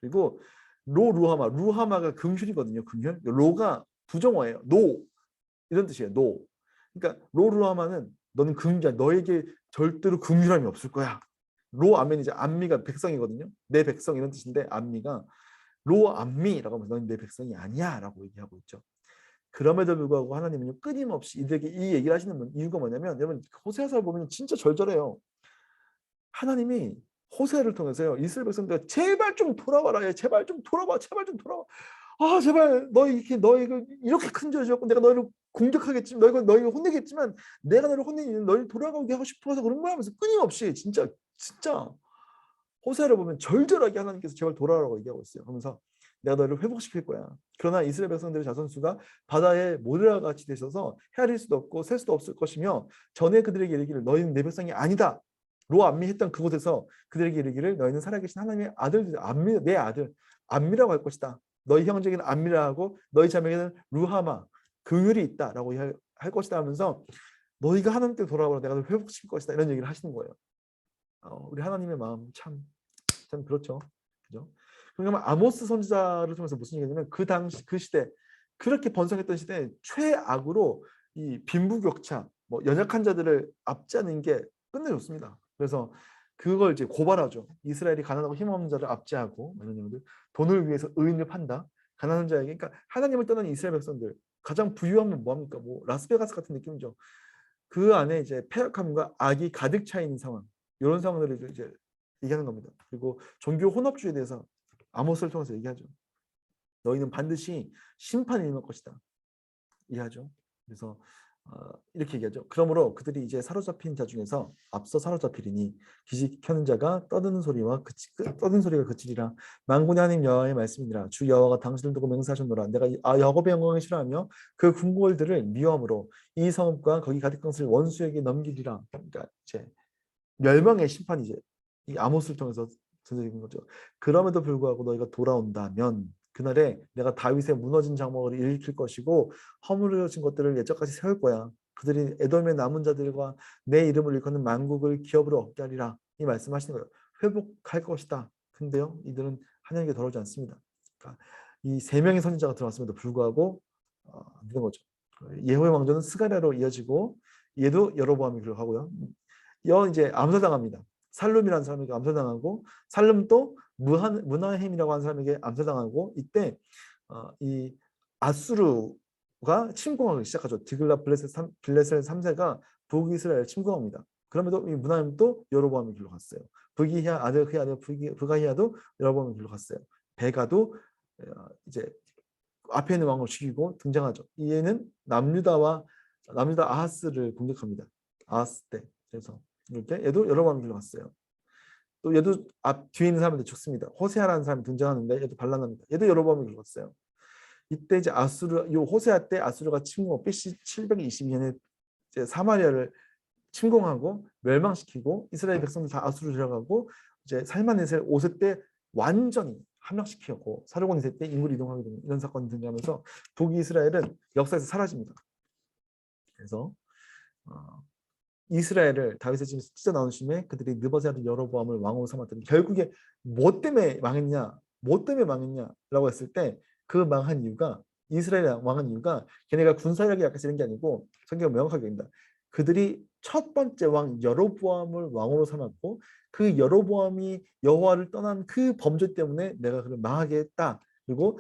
그리고 루하마가 긍휼이거든요. 긍휼. 로가 부정어예요. 노 이런 뜻이에요. 노. 그러니까 루하마는 너는 긍휼, 너에게 절대로 긍휼함이 없을 거야. 로아멘 이제 암미가 백성이거든요. 내 백성 이런 뜻인데 암미가 로암미라고 하면서 너는 내 백성이 아니야라고 얘기하고 있죠. 그럼에도 불구하고 하나님은 끊임없이 이들에게 이 얘기를 하시는 이유가 뭐냐면 여러분 호세아서를 보면 진짜 절절해요. 하나님이 호세아를 통해서요 이스라엘 백성들 제발 좀 돌아와라. 제발 좀 돌아와. 제발 좀 돌아와. 제발 너희 이렇게 큰 죄를 지었고 내가 너희를 공격하겠지만 너희를 혼내겠지만 내가 너희를 혼내는 너희를 돌아가게 하고 싶어서 그런 거야 하면서 끊임없이 진짜 호세아를 보면 절절하게 하나님께서 제발 돌아오라고 얘기하고 있어요. 그러면서 내가 너희를 회복시킬 거야. 그러나 이스라엘 백성들의 자손수가 바다에 모래와 같이 되셔서 헤아릴 수도 없고 셀 수도 없을 것이며 전에 그들에게 이르기를 너희는 내 백성이 아니다. 로암미 했던 그곳에서 그들에게 이르기를 너희는 살아계신 하나님의 아들들 내 아들 암미라고 할 것이다. 너희 형제에게는 암미라 하고 너희 자매에게는 루하마 긍휼이 있다라고 할 것이다 하면서 너희가 하나님께 돌아오라 내가 너를 회복시킬 것이다 이런 얘기를 하시는 거예요. 우리 하나님의 마음 참 그렇죠. 그죠? 그러면 아모스 선지자를 통해서 무슨 얘기냐면 그 당시 그 시대 그렇게 번성했던 시대에 최악으로 이 빈부격차 뭐 연약한 자들을 압제하는 게 끝내줬습니다. 그래서 그걸 이제 고발하죠. 이스라엘이 가난하고 힘없는 자를 압제하고 이런 내용들 돈을 위해서 의인을 판다. 가난한 자에게 그러니까 하나님을 떠난 이스라엘 백성들 가장 부유하면 뭐합니까? 뭐 라스베가스 같은 느낌이죠. 그 안에 이제 패역함과 악이 가득 차 있는 상황, 이런 상황들을 이제 얘기하는 겁니다. 그리고 종교 혼합주의에 대해서 아모스를 통해서 얘기하죠. 너희는 반드시 심판이 임할 것이다. 이해하죠. 그래서 이렇게 얘기하죠. 그러므로 그들이 이제 사로잡힌 자 중에서 앞서 사로잡히리니 기식 켜는 자가 떠드는 소리와 떠드는 소리가 그치리라. 만군의 하나님 여호와의 말씀이니라. 주 여호와가 당신을 두고 맹세하셨노라. 내가 야곱의 영광을 싫어하며 그 궁궐들을 미워함으로 이 성읍과 거기 가득한 것을 원수에게 넘기리라. 그러니까 이제 멸망의 심판이 이제 이 아모스를 통해서 전해진 거죠. 그럼에도 불구하고 너희가 돌아온다면 그날에 내가 다윗의 무너진 장막을 일으킬 것이고 허물어진 것들을 옛적까지 세울 거야. 그들이 에돔의 남은 자들과 내 이름을 일컫는 만국을 기업으로 얻게 하리라. 이 말씀하시는 거예요. 회복할 것이다. 근데요, 이들은 하나님께 돌아오지 않습니다. 그러니까 이 세 명의 선지자가 들어왔음에도 불구하고 되는 거죠. 예후의 왕조는 스가랴로 이어지고 얘도 여로보암이 기록하고요. 이제 암살당합니다. 살룸이라는 사람에게 암살당하고 살룸도 무나햄이라고 하는 사람에게 암살당하고 이때 이 아수르가 침공하기 시작하죠. 디글라 빌레셀 3세가 북이스라엘 침공합니다. 그럼에도 이 무나햄도 여로보암의 길로 갔어요. 부기히야 아들 그의 아들 부가히야도 여로보암의 길로 갔어요. 베가도 이제 앞에 있는 왕을 죽이고 등장하죠. 얘는 남유다 아하스를 공격합니다. 아하스 때. 그래서 이렇게 얘도 여로보암의 길로 갔어요. 또 얘도 앞 뒤에 있는 사람들 죽습니다. 호세아라는 사람이 등장하는데 얘도 반란합니다. 얘도 여로보암의 길로 갔어요. 이때 이제 호세아 때 아수르가 침공, BC 722년에 이제 사마리아를 침공하고 멸망시키고 이스라엘 백성들 다 아수르 들어가고 이제 살만에셀 5세 때 완전히 함락시키고 사르곤 2세 때 인물 이동하게 되는 이런 사건이 등장하면서 북이스라엘은 역사에서 사라집니다. 그래서 이스라엘을 다윗의 집에서 찢어 나누심에 그들이 느버세아든 여로보암을 왕으로 삼았더니 결국에 뭐 때문에 망했냐라고 했을 때 그 망한 이유가 이스라엘 망한 이유가 걔네가 군사력이 약해서 이런 게 아니고 성경은 명확하게 합니다. 그들이 첫 번째 왕 여로보암을 왕으로 삼았고 그 여로보암이 여호와를 떠난 그 범죄 때문에 내가 그를 망하게 했다. 그리고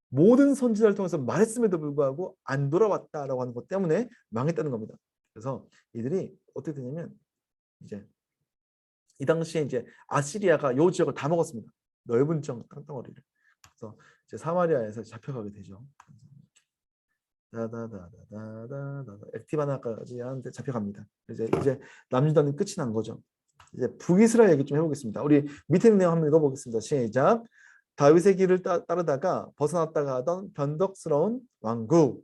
모든 선지자를 통해서 말했음에도 불구하고 안 돌아왔다라고 하는 것 때문에 망했다는 겁니다. 그래서 이들이 어떻게 되냐면 이제 이 당시에 이제 아시리아가 요 지역을 다 먹었습니다. 넓은 땅덩어리를. 그래서 이제 사마리아에서 잡혀가게 되죠. 액티바나까지 하는데 잡혀갑니다. 이제 남유다는 끝이 난 거죠. 이제 북이스라엘 얘기 좀 해보겠습니다. 우리 밑에 있는 내용 한번 읽어보겠습니다. 시작. 다윗의 길을 따르다가 벗어났다가 하던 변덕스러운 왕국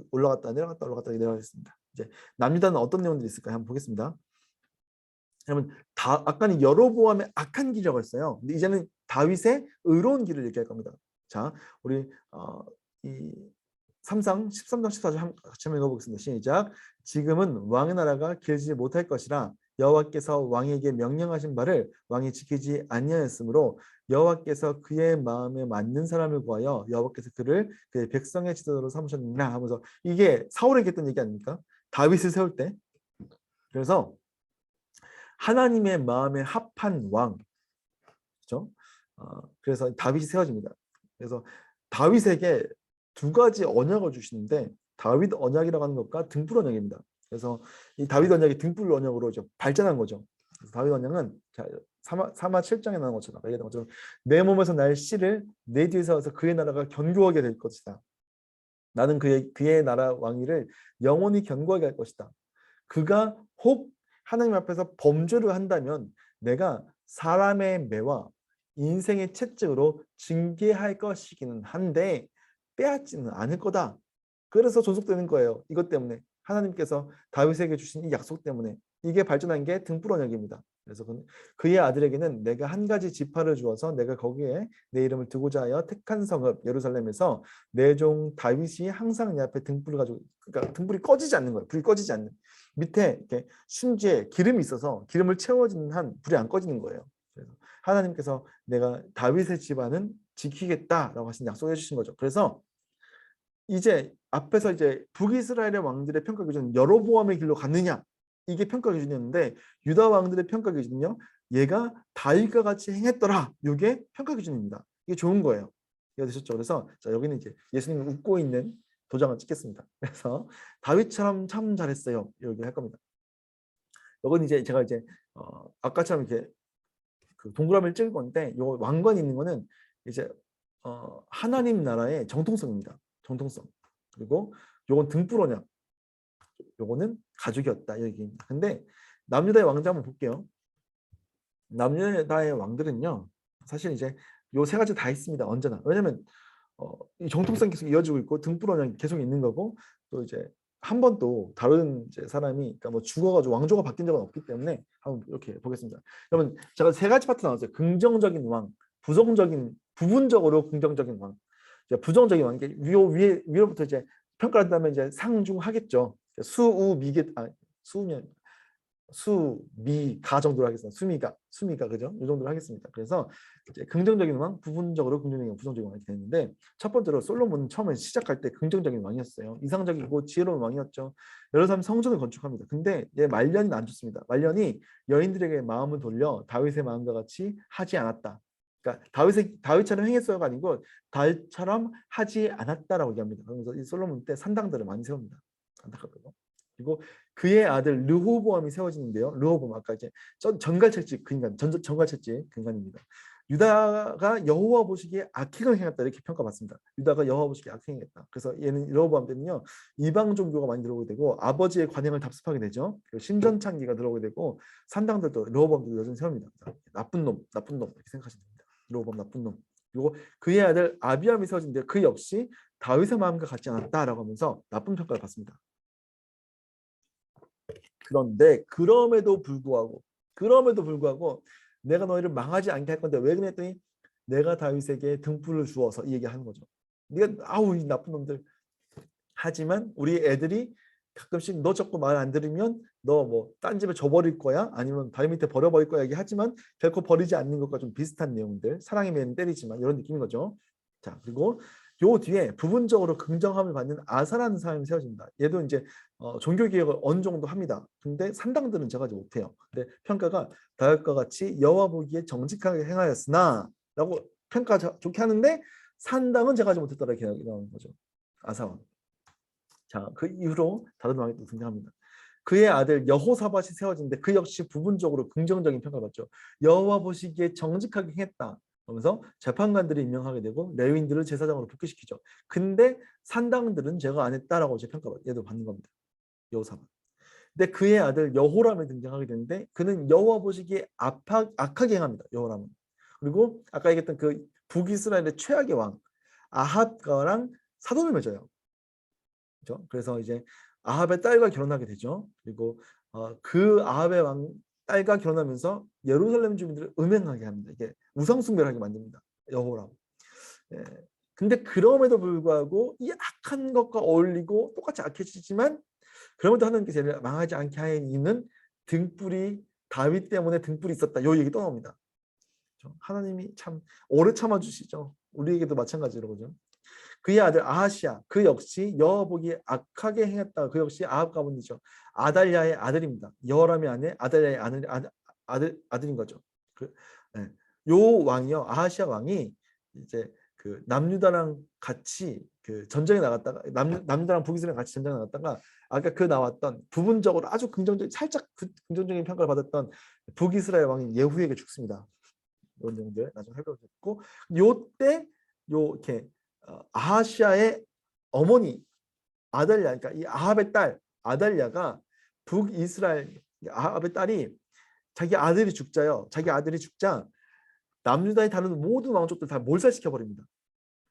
올라갔다 내려갔다 내려가겠습니다. 이제 남유다는 어떤 내용들이 있을까요? 한번 보겠습니다. 그러면 아까는 여로보암의 악한 길이라고 했어요. 근데 이제는 다윗의 의로운 길을 얘기할 겁니다. 자, 우리 이 13장 14절 같이 한번 읽어보겠습니다. 시작. 지금은 왕의 나라가 길지 못할 것이라 여호와께서 왕에게 명령하신 바를 왕이 지키지 아니하였으므로 여호와께서 그의 마음에 맞는 사람을 구하여 여호와께서 그를 그의 백성의 지도자로 삼으셨느니라 하면서 이게 사울에게 했던 얘기 아닙니까? 다윗을 세울 때. 그래서 하나님의 마음에 합한 왕, 그렇죠? 그래서 다윗이 세워집니다. 그래서 다윗에게 두 가지 언약을 주시는데 다윗 언약이라고 하는 것과 등불 언약입니다. 그래서 이 다윗 언약이 등불 언약으로 이제 발전한 거죠. 그래서 다윗 언약은 사마 7장에 나오는 것처럼 얘기하는 것처럼 내 몸에서 날 씨를 내 뒤에 세워서 그의 나라가 견고하게 될 것이다. 나는 그의 나라 왕위를 영원히 견고하게 할 것이다. 그가 혹 하나님 앞에서 범죄를 한다면 내가 사람의 매와 인생의 채찍으로 징계할 것이기는 한데 빼앗지는 않을 거다. 그래서 존속되는 거예요. 이것 때문에 하나님께서 다윗에게 주신 이 약속 때문에 이게 발전한 게 등불 언약입니다. 그래서 그의 아들에게는 내가 한 가지 지파를 주어서 내가 거기에 내 이름을 두고자 하여 택한 성읍 예루살렘에서 내 종 다윗이 항상 내 앞에 등불을 가지고 그러니까 등불이 꺼지지 않는 거예요. 불이 꺼지지 않는 밑에 이렇게 심지에 기름이 있어서 기름을 채워지는 한 불이 안 꺼지는 거예요. 그래서 하나님께서 내가 다윗의 집안은 지키겠다라고 하신 약속해 주신 거죠. 그래서 이제 앞에서 이제 북이스라엘의 왕들의 평가 기준은 여로보암의 길로 갔느냐 이게 평가 기준이었는데 유다 왕들의 평가 기준은요 얘가 다윗과 같이 행했더라 이게 평가 기준입니다. 이게 좋은 거예요. 이해되셨죠? 그래서 자 여기는 이제 예수님이 웃고 있는 도장을 찍겠습니다. 그래서 다윗처럼 참 잘했어요. 이렇게 할 겁니다. 이건 이제 제가 이제 아까처럼 이렇게 그 동그라미를 찍을 건데 요 왕관이 있는 거는 이제 하나님 나라의 정통성입니다. 정통성. 그리고 요건 등불 언약. 요거는 가족이었다 이 얘기입니다. 근데 남유다의 왕자 한번 볼게요. 남유다의 왕들은요. 사실 이제 요 세 가지 다 있습니다. 언제나. 왜냐면 이 정통성이 계속 이어지고 있고 등불 언약이 계속 있는 거고 또 이제 한 번도 다른 이제 사람이 그러니까 뭐 죽어가지고 왕조가 바뀐 적은 없기 때문에 한번 이렇게 보겠습니다. 여러분 제가 세 가지 파트 나왔어요. 긍정적인 왕, 부정적인 부분적으로 긍정적인 왕. 이제 부정적인 왕 위로부터 이제 평가를 한다면 이제 상중하겠죠. 수우미게 수우면 수미가 정도로 하겠습니다. 수미가 그죠? 이 정도로 하겠습니다. 그래서 이제 긍정적인 왕, 부분적으로 긍정적인 왕, 부정적인 왕이 되는데 첫 번째로 솔로몬은 처음에 시작할 때 긍정적인 왕이었어요. 이상적이고 지혜로운 왕이었죠. 여러 사람 성전을 건축합니다. 근데 얘 말년이 안 좋습니다. 말년이 여인들에게 마음을 돌려 다윗의 마음과 같이 하지 않았다. 그러니까 다윗처럼 행했어요가 아니고 다윗처럼 하지 않았다라고 얘기합니다. 그래서 이 솔로몬 때 산당들을 많이 세웁니다. 안타깝게도. 그리고 그의 아들 르호보암이 세워지는데요. 르호보암 아까 이제 전갈책직 그 인간, 전갈책직 그 인간입니다. 유다가 여호와 보시기에 악행을 행했다 이렇게 평가받습니다. 유다가 여호와 보시기에 악행했다. 그래서 얘는 르호보암 때는요 이방 종교가 많이 들어오게 되고 아버지의 관행을 답습하게 되죠. 신전창기가 들어오게 되고 산당들도 르호보암도 여전히 세웁니다. 나쁜 놈 이렇게 생각하시면 됩니다. 르호보암 나쁜 놈. 그리고 그의 아들 아비암이 세워지는데 그 역시 다윗의 마음과 같지 않았다라고 하면서 나쁜 평가를 받습니다. 그런데 그럼에도 불구하고 내가 너희를 망하지 않게 할 건데 왜 그랬더니 내가 다윗에게 등불을 주어서 이 얘기하는 거죠. 네가 아우 이 나쁜 놈들. 하지만 우리 애들이 가끔씩 너 자꾸 말 안 들으면 너 뭐 딴 집에 줘버릴 거야 아니면 다리 밑에 버려버릴 거야 얘기하지만 결코 버리지 않는 것과 좀 비슷한 내용들. 사랑의 매는 때리지만 이런 느낌인 거죠. 자 그리고 요 뒤에 부분적으로 긍정함을 받는 아사라는 사람이 세워집니다. 얘도 이제 종교 개혁을 어느 정도 합니다. 근데 산당들은 저가지 못해요. 근데 평가가 다윗과 같이 여호와 보기에 정직하게 행하였으나 라고 평가 좋게 하는데 산당은 제가지 못했다고 이렇게 나오는 거죠. 아사왕. 자, 그 이후로 다른 왕이 또 등장합니다. 그의 아들 여호사밧이 세워지는데 그 역시 부분적으로 긍정적인 평가를 받죠. 여호와 보시기에 정직하게 행했다. 그러면서 재판관들이 임명하게 되고 레위인들을 제사장으로 복귀시키죠. 근데 산당들은 제가 안 했다라고 제 평가를 얘도 받는 겁니다. 여호사밧. 근데 그의 아들 여호람이 등장하게 되는데 그는 여호와 보시기에 악하게 행합니다. 여호람은. 그리고 아까 얘기했던 그 북이스라엘의 최악의 왕 아합과랑 사돈을 맺어요. 그렇죠? 그래서 이제 아합의 딸과 결혼하게 되죠. 그리고 그 아합의 딸과 결혼하면서 예루살렘 주민들을 음행하게 합니다. 이게 우상 숭배를 하게 만듭니다. 여호람. 예. 근데 그럼에도 불구하고 이 악한 것과 어울리고 똑같이 악해지지만 그럼에도 하나님께서 얘를 망하지 않게 하는 이유는 등불이 다윗 때문에 등불이 있었다. 이 얘기 또 나옵니다. 그렇죠? 하나님이 참 오래 참아주시죠. 우리에게도 마찬가지로 그죠. 그의 아들 아하시야 그 역시 여호와 보기에 악하게 행했다. 그 역시 아합 가문이죠. 아달랴의 아들입니다. 여호람의 아내 아달랴의 아들인 거죠. 네. 요 왕이요 아하시야 왕이 이제 그 남유다랑 같이 그 전쟁에 나갔다가 남유다랑 북이스라엘 같이 전쟁에 나갔다가 아까 그 나왔던 부분적으로 아주 긍정적인 살짝 긍정적인 평가를 받았던 북이스라엘 왕인 예후에게 죽습니다. 이런 내용들 나중에 살펴보겠고 요때 이렇게 아하시아의 어머니 아달랴 그러니까 이 아합의 딸 아달랴가 북이스라엘 아합의 딸이 자기 아들이 죽자요. 자기 아들이 죽자 남유다의 다른 모든 왕족들 다 몰살시켜 버립니다.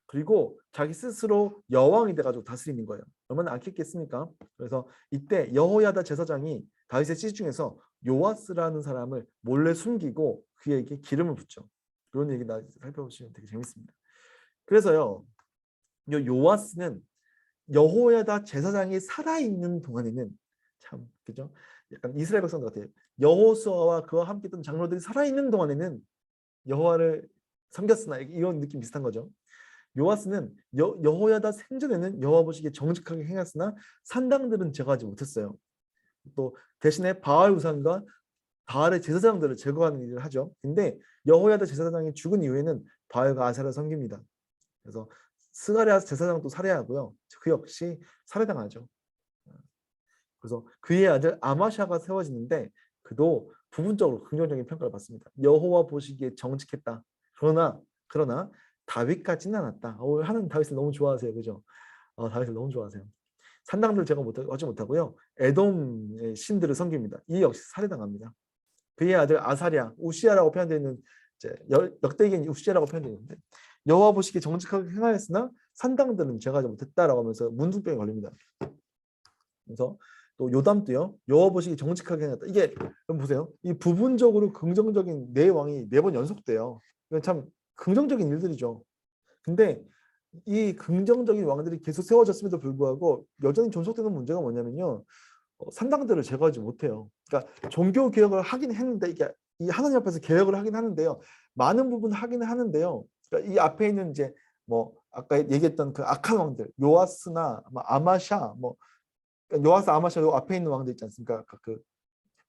그리고 자기 스스로 여왕이 돼가지고 다스리는 거예요. 얼마나 악했겠습니까? 그래서 이때 여호야다 제사장이 다윗의 씨 중에서 요아스라는 사람을 몰래 숨기고 그에게 기름을 붓죠. 그런 얘기 살펴보시면 되게 재밌습니다. 그래서요. 요아스는 여호야다 제사장이 살아있는 동안에는 참 그죠? 약간 이스라엘 백성들 같아요. 여호수아와 그와 함께 있던 장로들이 살아있는 동안에는 여호와를 섬겼으나 이런 느낌 비슷한 거죠. 요아스는 여호야다 생전에는 여호와 보시기에 정직하게 행했으나 산당들은 제거하지 못했어요. 또 대신에 바알 우상과 바알의 제사장들을 제거하는 일을 하죠. 근데 여호야다 제사장이 죽은 이후에는 바알과 아사를 섬깁니다. 그래서 스가랴 제사장도 살해하고요. 그 역시 살해당하죠. 그래서 그의 아들 아마샤가 세워지는데 그도 부분적으로 긍정적인 평가를 받습니다. 여호와 보시기에 정직했다. 그러나 다윗까지는 않았다. 하나님 다윗을 너무 좋아하세요, 그죠? 다윗을 너무 좋아하세요. 산당들 제가 하지 못하고요. 에돔의 신들을 섬깁니다. 이 역시 살해당합니다. 그의 아들 아사랴, 우시야라고 표현되어 있는 역대기인 우시야라고 표현되어 있는데 여호와 보시기에 정직하게 행하였으나 산당들은 제가 하지 못했다라고 하면서 문둥병에 걸립니다. 그래서 또 요담도요. 여호와 보시기에 정직하게 행했다. 이게 보세요. 이 부분적으로 긍정적인 네 왕이 4번 연속돼요. 이건 참 긍정적인 일들이죠. 근데 이 긍정적인 왕들이 계속 세워졌음에도 불구하고 여전히 존속되는 문제가 뭐냐면요. 산당들을 제거하지 못해요. 그러니까 종교 개혁을 하긴 했는데 이게 이 하나님 앞에서 개혁을 하긴 하는데요. 많은 부분 하기는 하는데요. 그러니까 이 앞에 있는 이제 뭐 아까 얘기했던 그 악한 왕들 요아스나 아마샤 그러니까 요아스 아마샤 요 앞에 있는 왕들 있지 않습니까?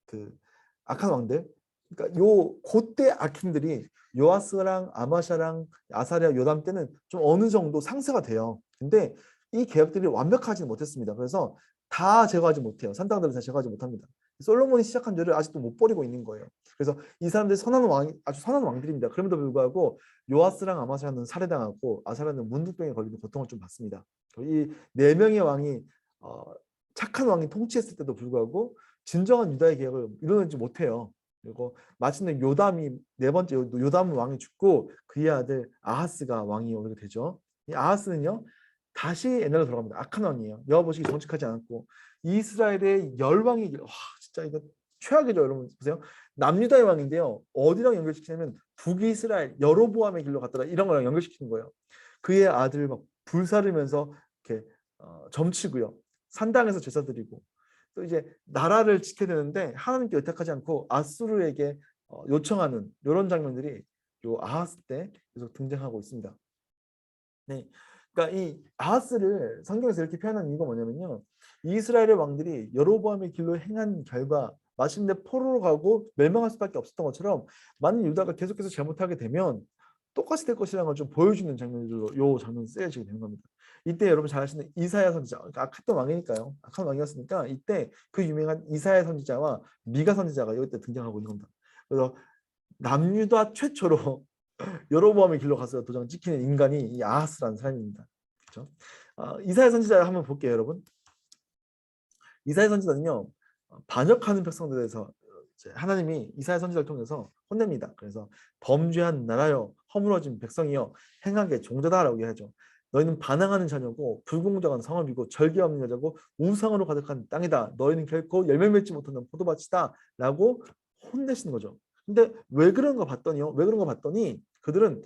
그 악한 왕들. 그러니까 요 그때 악행들이 요아스랑 아마샤랑 아사랴 요담 때는 좀 어느 정도 상쇄가 돼요. 근데 이 계획들이 완벽하지는 못했습니다. 그래서 다 제거하지 못해요. 산당들을 다 제거하지 못합니다. 솔로몬이 시작한 죄를 아직도 못 버리고 있는 거예요. 그래서 이 사람들이 아주 선한 왕들입니다. 그럼에도 불구하고 요아스랑 아마샤는 살해당하고 아사랴는 문둥병에 걸리는 고통을 좀 받습니다. 이 4명의 왕이 착한 왕이 통치했을 때도 불구하고 진정한 유다의 개혁을 이루지 못해요. 그리고 마침내 요담이 4번째 요담 왕이 죽고 그의 아들 아하스가 왕이 오게 되죠. 이 아하스는요 다시 옛날로 돌아갑니다. 악한 왕이에요. 여호와 보시기 정직하지 않았고 이스라엘의 열왕의 길. 와 진짜 이거 최악이죠. 여러분 보세요. 남유다의 왕인데요. 어디랑 연결시키냐면 북이스라엘 여로보암의 길로 갔다가 이런 거랑 연결시키는 거예요. 그의 아들 막 불사르면서 이렇게 점치고요. 산당에서 제사 드리고 또 이제 나라를 지켜야 되는데 하나님께 의탁하지 않고 아수르에게 요청하는 이런 장면들이 요 아하스 때 계속 등장하고 있습니다. 네, 그러니까 이 아하스를 성경에서 이렇게 표현한 이유가 뭐냐면요, 이스라엘의 왕들이 여로보암의 길로 행한 결과 마침내 포로로 가고 멸망할 수밖에 없었던 것처럼 만일 유다가 계속해서 잘못하게 되면 똑같이 될 것이라는 걸 좀 보여주는 장면으로 요 장면이 쓰여지게 되는 겁니다. 이때 여러분 잘 아시는 이사야 선지자, 그러니까 악했던 왕이니까요. 악한 왕이었으니까 이때 그 유명한 이사야 선지자와 미가 선지자가 이때 등장하고 있는 겁니다. 그래서 남유다 최초로 여로보암의 길로 가서 도장 찍히는 인간이 이 아하스라는 사람입니다. 그렇죠? 이사야 선지자 한번 볼게요, 여러분. 이사야 선지자는요 반역하는 백성들에 대해서 하나님이 이사야 선지자를 통해서 혼냅니다. 그래서 범죄한 나라여 허물어진 백성이여 행하게 종자다라고 얘기하죠. 너희는 반항하는 자녀고 불공정한 성읍이고 절개 없는 여자고 우상으로 가득한 땅이다. 너희는 결코 열매 맺지 못하는 포도밭이다 라고 혼내시는 거죠. 근데 왜 그런가 봤더니 그들은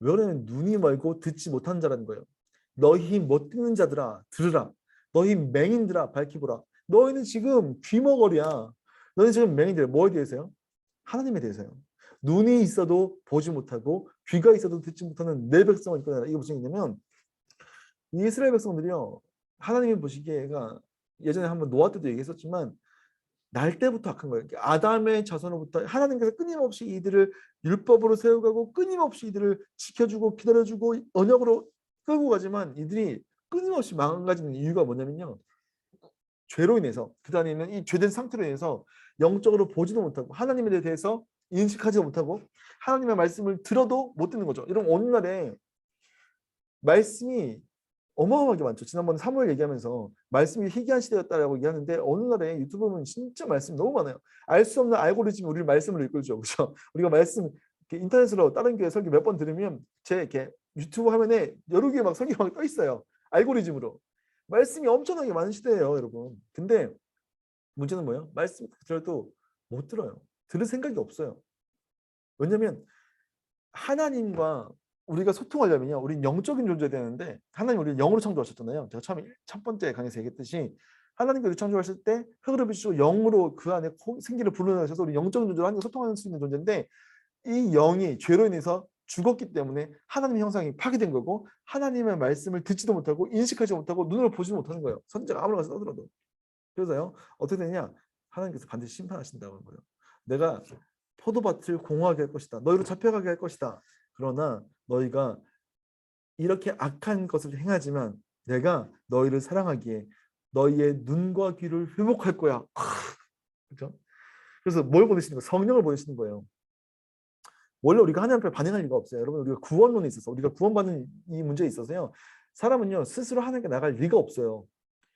왜 그러냐면 눈이 멀고 듣지 못한 자라는 거예요. 너희 못 듣는 자들아 들으라. 너희 맹인들아 밝히보라. 너희는 지금 귀머거리야. 너희는 지금 맹인들 뭐에 대해서요? 하나님에 대해서요. 눈이 있어도 보지 못하고 귀가 있어도 듣지 못하는 내 백성을 이끌어내라. 이게 무슨 얘기냐면 이스라엘 백성들이요. 하나님이 보시기에가 예전에 한번 노아 때도 얘기했었지만 날 때부터 악한 거예요. 아담의 자손으로부터 하나님께서 끊임없이 이들을 율법으로 세워가고 끊임없이 이들을 지켜주고 기다려주고 언약으로 끌고 가지만 이들이 끊임없이 망가지는 이유가 뭐냐면요. 죄로 인해서 그 다음에는 이 죄된 상태로 인해서 영적으로 보지도 못하고 하나님에 대해서 인식하지도 못하고 하나님의 말씀을 들어도 못 듣는 거죠. 이런 어느 날에 말씀이 어마어마하게 많죠. 지난번에 사무엘 얘기하면서 말씀이 희귀한 시대였다라고 얘기하는데 어느 날에 유튜브 보면 진짜 말씀이 너무 많아요. 알 수 없는 알고리즘이 우리를 말씀을 이끌죠. 그렇죠? 우리가 말씀 인터넷으로 다른 교회 설교 몇 번 들으면 제 이렇게 유튜브 화면에 여러 개의 막 설교가 막 떠 있어요. 알고리즘으로. 말씀이 엄청나게 많은 시대예요, 여러분. 근데 문제는 뭐예요? 말씀 들어도 못 들어요. 들을 생각이 없어요. 왜냐면 하나님과 우리가 소통하려면요, 우리는 영적인 존재가 되는데 하나님 우리를 영으로 창조하셨잖아요. 제가 처음에 첫 번째 강의에서 얘기했듯이 하나님께서 창조하실 때 흙으로 비추고 영으로 그 안에 생기를 불어넣으셔서 우리 영적인 존재로 하나님과 소통할 수 있는 존재인데 이 영이 죄로 인해서 죽었기 때문에 하나님의 형상이 파괴된 거고 하나님의 말씀을 듣지도 못하고 인식하지 못하고 눈으로 보지도 못하는 거예요. 선지자가 아무나 가서 떠들어도. 그래서요 어떻게 되냐, 하나님께서 반드시 심판하신다고 하는 거예요. 내가 포도밭을 공허하게 할 것이다. 너희로 잡혀가게 할 것이다. 그러나 너희가 이렇게 악한 것을 행하지만 내가 너희를 사랑하기에 너희의 눈과 귀를 회복할 거야. 그렇죠? 그래서 뭘 보내시는 거예요? 성령을 보내시는 거예요. 원래 우리가 하나님 앞에 반응할 리가 없어요. 여러분, 우리가 구원론에 있어서 우리가 구원받는 이 문제에 있어서요. 사람은요 스스로 하나님께 나갈 리가 없어요.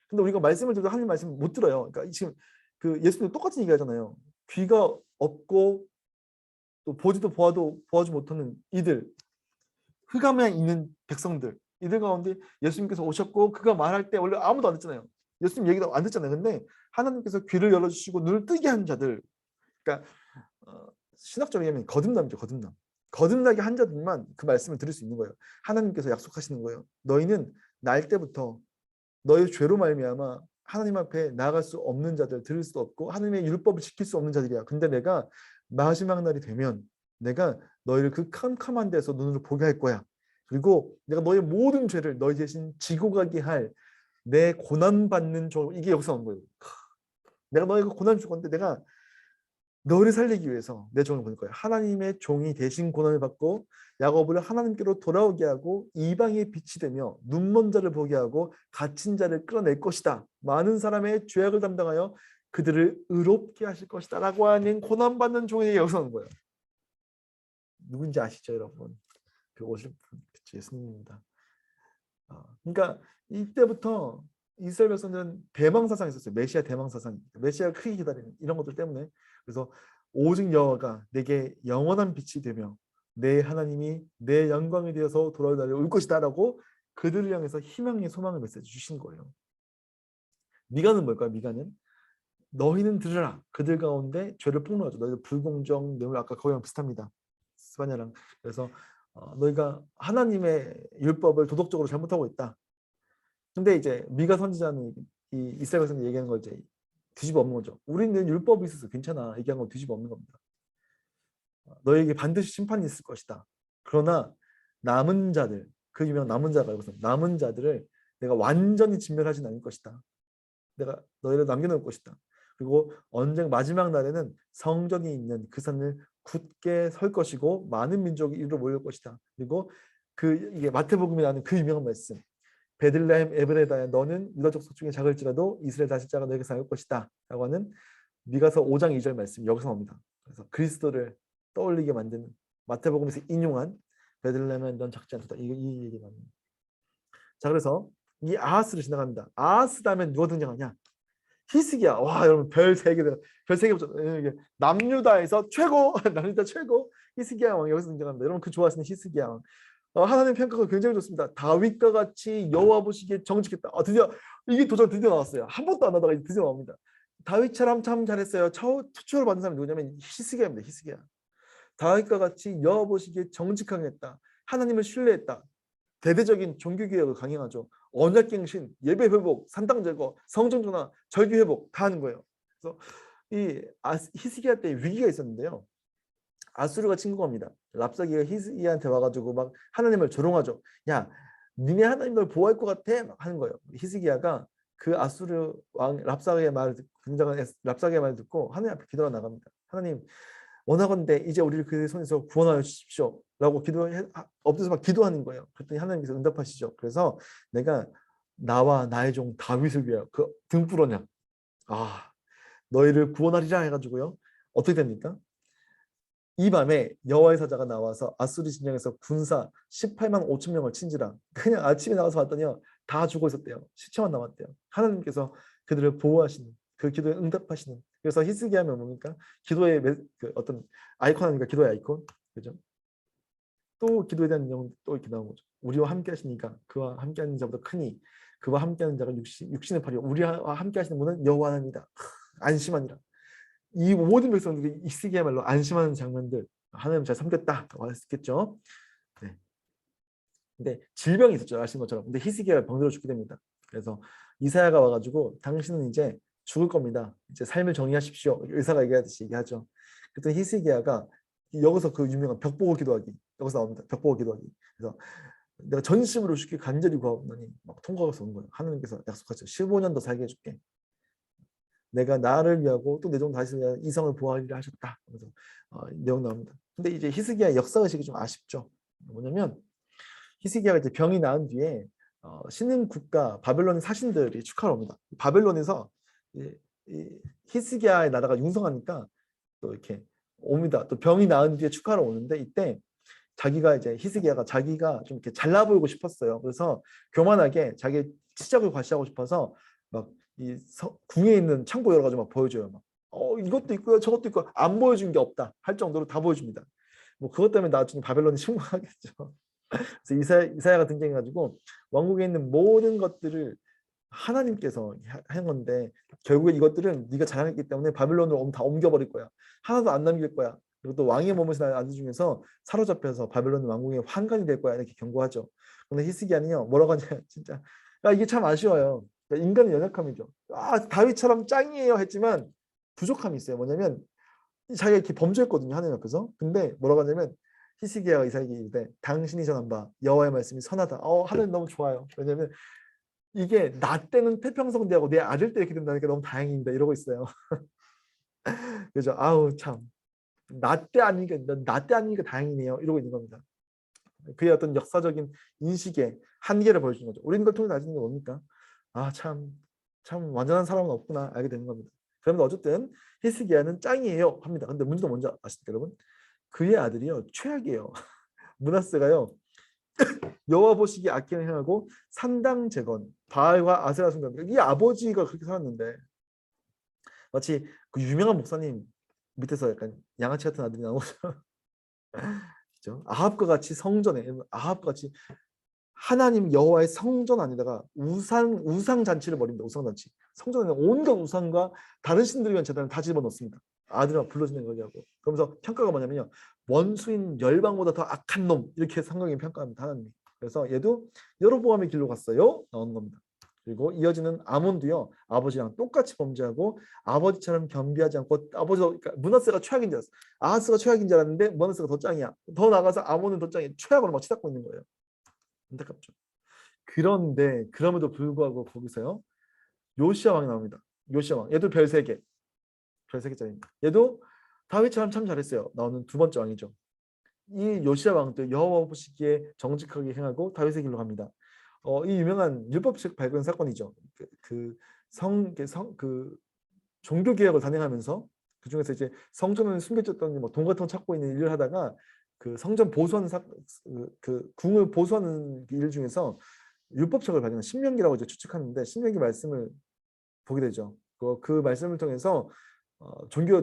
근데 우리가 말씀을 들어도 하나님 말씀을 못 들어요. 그러니까 지금 그 예수님 똑같은 얘기하잖아요. 귀가 없고 또 보지도 보아주 못하는 이들, 흑암에 있는 백성들, 이들 가운데 예수님께서 오셨고 그가 말할 때 원래 아무도 안 듣잖아요. 예수님 얘기도 안 듣잖아요. 근데 하나님께서 귀를 열어주시고 눈을 뜨게 한 자들, 그러니까 신학적으로 얘기하면 거듭남이죠. 거듭남. 거듭나게 한 자들만 그 말씀을 들을 수 있는 거예요. 하나님께서 약속하시는 거예요. 너희는 날 때부터 너의 죄로 말미암아 하나님 앞에 나아갈 수 없는 자들, 들을 수 없고 하나님의 율법을 지킬 수 없는 자들이야. 근데 내가 마지막 날이 되면 내가 너희를 그 캄캄한 데서 눈으로 보게 할 거야. 그리고 내가 너의 모든 죄를 너희 대신 지고 가게 할 내 고난받는 종, 이게 여기서 온 거예요. 내가 너희가 고난 줄 건데 내가 너를 살리기 위해서 내 종을 보낼 거야. 하나님의 종이 대신 고난을 받고 야곱을 하나님께로 돌아오게 하고 이방의 빛이 되며 눈먼 자를 보게 하고 갇힌 자를 끌어낼 것이다. 많은 사람의 죄악을 담당하여 그들을 의롭게 하실 것이다. 라고 하는 고난받는 종에게 여기서 오는 거예요. 누군지 아시죠, 여러분? 그 오실 분, 예수님입니다. 그러니까 이때부터 이스라엘 백성들은 대망사상이 있었어요. 메시아 대망사상, 메시아가 크게 기다리는 이런 것들 때문에. 그래서 오직 여호와가 내게 영원한 빛이 되며 내 하나님이 내 영광이 되어서 돌아올 날이 올 것이다라고 그들을 향해서 희망의 소망의 메시지 주신 거예요. 미가는 뭘까요? 미가는 너희는 들으라. 그들 가운데 죄를 폭로하죠. 너희들 불공정, 뇌물, 아까 거기랑 비슷합니다. 스바냐랑. 그래서 너희가 하나님의 율법을 도덕적으로 잘못하고 있다. 근데 이제 미가 선지자는 이 이스라엘 백성들 얘기하는 걸 이제 뒤집어 엎는 거죠. 우리는 율법이 있어서 괜찮아. 얘기한 거 뒤집어 엎는 겁니다. 너에게 반드시 심판이 있을 것이다. 그러나 남은 자들, 그 유명한 남은 자가 여기서 남은 자들을 내가 완전히 진멸하진 않을 것이다. 내가 너희를 남겨놓을 것이다. 그리고 언젠가 마지막 날에는 성전이 있는 그 산을 굳게 설 것이고 많은 민족이 이리로 모일 것이다. 그리고 이게 마태복음에 나오는 그 유명한 말씀. 베들레헴 에브레다야 너는 유다 족속 중에 작을지라도 이스라엘 다시 자가 너에게 살릴 것이다. 라고 하는 미가서 5장 2절 말씀 여기서 나옵니다. 그래서 그리스도를 떠올리게 만드는 마태복음에서 인용한 베들레헴은 넌 작지 않다. 이 얘기 나옵니다. 자, 그래서 이 아하스를 지나갑니다. 아하스 다음에 누가 등장하냐? 히스기야. 와, 여러분 별 3개, 별 3개 붙죠. 남유다에서 최고, 남유다 최고 히스기야 왕 여기서 등장합니다. 여러분 그 좋아하시는 히스기야 왕. 하나님 평가가 굉장히 좋습니다. 다윗과 같이 여호와 보시기에 정직했다. 드디어 이게 도전 드디어 나왔어요. 한 번도 안 하다가 드디어 나옵니다. 다윗처럼 참 잘했어요. 투표를 받은 사람이 누구냐면 히스기야입니다. 히스기야. 다윗과 같이 여호와 보시기에 정직하게 했다. 하나님을 신뢰했다. 대대적인 종교개혁을 강행하죠. 언약갱신, 예배 회복, 산당 제거, 성전 전환, 절기 회복 다 하는 거예요. 그래서 이 히스기야 때 위기가 있었는데요. 아수르가 침공합니다. 랍사기가 히스기야한테 와가지고 막 하나님을 조롱하죠. 야, 니네 하나님 널 보호할 것 같아? 막 하는 거예요. 히스기야가 그 아수르 왕 랍사기의 말을 굉장한 랍사기의 말을 듣고 하나님 앞에 기도가 나갑니다. 하나님, 원하건대 이제 우리를 그의 손에서 구원하여 주십시오. 라고 엎드려서 막 기도하는 거예요. 그랬더니 하나님께서 응답하시죠. 그래서 내가 나와 나의 종 다윗을 위하여 그 등불언약 너희를 구원하리라 해가지고요. 어떻게 됩니까? 이 밤에 여호와의 사자가 나와서 아수르 진영에서 군사 18만 5천 명을 친지라. 그냥 아침에 나와서 봤더니요. 다 죽어 있었대요. 시체만 남았대요. 하나님께서 그들을 보호하시는, 그 기도에 응답하시는. 그래서 히스기야하면 뭡니까? 기도의 그 어떤 아이콘 아닙니까? 기도의 아이콘. 그죠? 또 기도에 대한 내용은 또 이렇게 나온 거죠. 우리와 함께 하시니까 그와 함께 하는 자보다 크니 그와 함께 하는 자가 육신의 팔이요 우리와 함께 하시는 분은 여호와 하나님이다. 안심하니라. 이 모든 백성들이 히스기야말로 안심하는 장면들, 하나님 잘 섬겼다고 했겠죠. 네. 근데 질병이 있었죠. 아시는 것처럼. 근데 히스기야가 병들어 죽게 됩니다. 그래서 이사야가 와가지고 당신은 이제 죽을 겁니다. 이제 삶을 정리하십시오. 의사가 얘기하듯이 얘기하죠. 그랬더니 히스기야가 여기서 그 유명한 벽 보고 기도하기 여기서 나옵니다. 벽 보고 기도하기. 그래서 내가 전심으로 쉽게 간절히 구하오더니 막 통과가 오는 거예요. 하나님께서 약속하죠. 15년 더 살게 해줄게. 내가 나를 위하고 또 내 종 다윗을 위하여 이성을 보호하리라 하셨다. 그래서 내용 나옵니다. 근데 이제 히스기야의 역사의식이 좀 아쉽죠. 뭐냐면 히스기야가 이제 병이 나은 뒤에 신흥 국가 바벨론의 사신들이 축하를 옵니다. 바벨론에서 이 히스기야의 나라가 융성하니까 또 이렇게 옵니다. 또 병이 나은 뒤에 축하를 오는데 이때 자기가 이제 히스기야가 자기가 좀 이렇게 잘나 보이고 싶었어요. 그래서 교만하게 자기 치적을 과시하고 싶어서 막 이 궁에 있는 창고 여러 가지 막 보여줘요. 막 이것도 있고요, 저것도 있고 안 보여준 게 없다 할 정도로 다 보여줍니다. 뭐 그것 때문에 나중에 바벨론이 침공하겠죠. 그래서 이사야가 등장해가지고 왕국에 있는 모든 것들을 하나님께서 한 건데 결국에 이것들은 네가 자랑했기 때문에 바벨론으로 다 옮겨버릴 거야. 하나도 안 남길 거야. 그리고 또 왕의 몸을 아들 중에서 사로잡혀서 바벨론 왕궁의 환관이 될 거야 이렇게 경고하죠. 근데 히스기야는요 뭐라고 하냐 진짜 이게 참 아쉬워요. 그러니까 인간의 연약함이죠. 다윗처럼 짱이에요 했지만 부족함이 있어요. 뭐냐면 자기가 이렇게 범죄했거든요 하나님 앞에서. 근데 뭐라고 하냐면 히스기야가 이사야에게 이르되 당신이 전한 바 여호와의 말씀이 선하다. 하나님 너무 좋아요. 왜냐면 이게 나 때는 태평성대하고 내 아들 때 이렇게 된다니까 너무 다행입니다. 이러고 있어요. 그죠? 아우 참. 나 때 아니니까 다행이네요. 이러고 있는 겁니다. 그의 어떤 역사적인 인식의 한계를 보여주는 거죠. 우리는 그걸 통해 알는 게 뭡니까? 참 완전한 사람은 없구나 알게 되는 겁니다. 그러면 어쨌든 히스기야는 짱이에요 합니다. 근데 문제는 뭔지 아십니까 여러분? 그의 아들이요 최악이에요. 므낫세가요 여호와 보시기에 악행을 행하고 산당 재건 바알과 아세라 숭배합니다. 이 아버지가 그렇게 살았는데 마치 그 유명한 목사님 밑에서 약간 양아치 같은 아들이 나오죠. 그죠? 아합과 같이 성전에 아합과 같이 하나님 여호와의 성전 안에다가 우상 잔치를 벌입니다. 우상 잔치. 성전에 온갖 우상과 다른 신들을 위한 제단을 다 집어넣습니다. 아들이 불러지는 거냐고. 그러면서 평가가 뭐냐면요. 원수인 열방보다 더 악한 놈 이렇게 성경이 평가합니다. 하나님. 그래서 얘도 여로보암의 길로 갔어요. 나오는 겁니다. 그리고 이어지는 아몬도요. 아버지랑 똑같이 범죄하고 아버지처럼 겸비하지 않고 아버지도 그러니까 므낫세가 최악인 줄 알았어. 아하스가 최악인 줄 알았는데 므낫세가 더 짱이야. 더 나가서 아몬은 더 짱이야. 최악으로 막 치닫고 있는 거예요. 안타깝죠. 그런데 그럼에도 불구하고 거기서요. 요시야 왕이 나옵니다. 요시야 왕. 얘도 별 3개. 별 3개짜리입니다. 얘도 다윗처럼 참 잘했어요. 나오는 두 번째 왕이죠. 이 요시야 왕도 여호와 보시기에 정직하게 행하고 다윗의 길로 갑니다. 이 유명한 율법책 발견 사건이죠. 그 종교 개혁을 단행하면서 그 중에서 이제 성전을 숨겨졌던 돈 같은 거 찾고 있는 일을 하다가 그 성전 보수하는 그 궁을 보수하는 일 중에서 율법책을 발견한 신명기라고 이제 추측하는데 신명기 말씀을 보게 되죠. 그 말씀을 통해서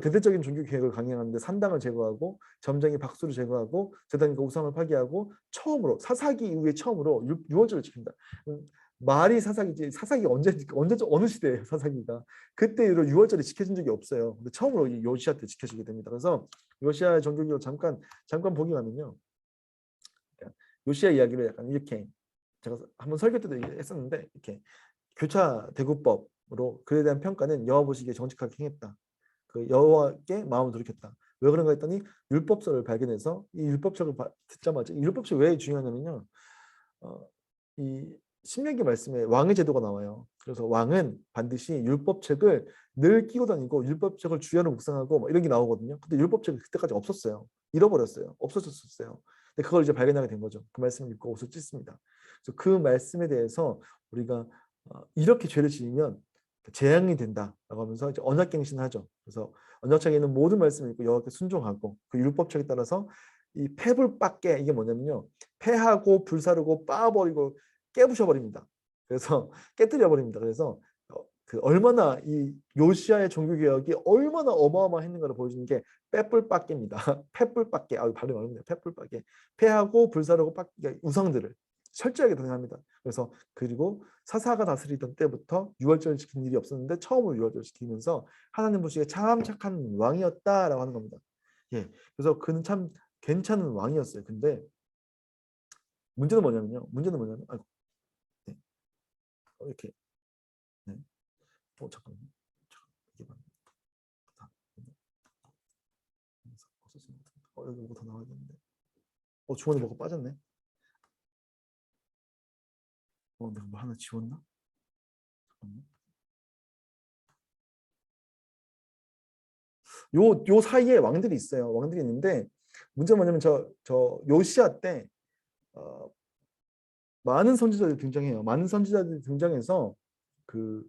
대대적인 종교 개혁을 강행하는데 산당을 제거하고 점쟁이 박수를 제거하고 제단과 우상을 파괴하고 처음으로 사사기 이후에 처음으로 유월절을 지킨다. 말이 사사기지 사사기 언제 어느 시대예요 사사기가 그때 이후로 유월절이 지켜진 적이 없어요. 근데 처음으로 요시야 때 지켜지게 됩니다. 그래서 요시야의 종교개혁 잠깐 보기 하면요. 요시야 이야기를 약간 이렇게 제가 한번 설교 때도 했었는데 이렇게 교차 대구법으로 그에 대한 평가는 여호와 보시기에 정직하게 행했다. 그 여호와께 마음을 돌이켰다. 왜 그런가 했더니 율법서를 발견해서 이 율법서를 듣자마자 이 율법서 왜 중요하냐면요. 이 신명기 말씀에 왕의 제도가 나와요. 그래서 왕은 반드시 율법책을 늘 끼고 다니고 율법책을 주야로 묵상하고 뭐 이런 게 나오거든요. 근데 율법책이 그때까지 없었어요. 잃어버렸어요. 없어졌었어요. 근데 그걸 이제 발견하게 된 거죠. 그 말씀을 읽고 옷을 찢습니다. 그래서 그 말씀에 대해서 우리가 이렇게 죄를 지으면 재앙이 된다라고 하면서 이제 언약갱신을 하죠. 그래서 언약책에 있는 모든 말씀을 읽고 여호와께 순종하고 그 율법책에 따라서 이 패불밖에 이게 뭐냐면요. 패하고 불사르고 빻아버리고 깨부셔버립니다. 그래서 깨뜨려 버립니다. 그래서 그 얼마나 이 요시아의 종교개혁이 얼마나 어마어마했는가를 보여주는 게 빼뿔밖에입니다. 패뿔밖에 발음이 어렵네요. 패뿔밖에 패하고 불사르고 우상들을 철저하게 단행합니다. 그래서 그리고 사사가 다스리던 때부터 유월절을 지킨 일이 없었는데 처음으로 유월절을 지키면서 하나님 보시기에 참 착한 왕이었다라고 하는 겁니다. 예, 그래서 그는 참 괜찮은 왕이었어요. 근데 문제는 뭐냐면 아이고, 네. 이렇게 네. 잠깐만요. 이게 여기 뭐가 더 나와야 되는데. 주머니 뭐가 빠졌네. 내가 뭐 하나 지웠나? 잠깐만. 요 사이에 왕들이 있어요. 왕들이 있는데 문제는 뭐냐면 저 요시야 때 많은 선지자들이 등장해요. 많은 선지자들이 등장해서 그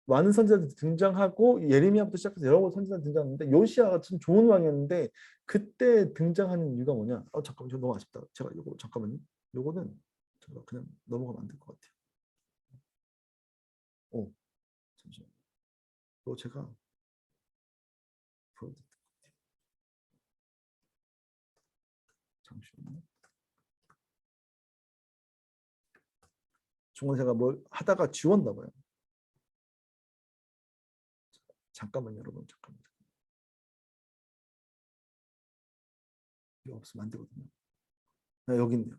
많은 선지자들이 등장하고 예레미야부터 시작해서 여러 선지자들이 등장하는데 요시아가 참 좋은 왕이었는데 그때 등장하는 이유가 뭐냐? 잠깐만, 저 너무 아쉽다. 제가 이거 잠깐만요. 요거는 제가 그냥 넘어가면 안 될 것 같아요. 잠시만. 이거 제가 보여드릴게요. 잠시만요. 중간에 제가 뭘 하다가 지웠나 봐요. 잠깐만요, 여러분. 잠깐만. 이거 없으면 안 되거든요. 여기 있네요.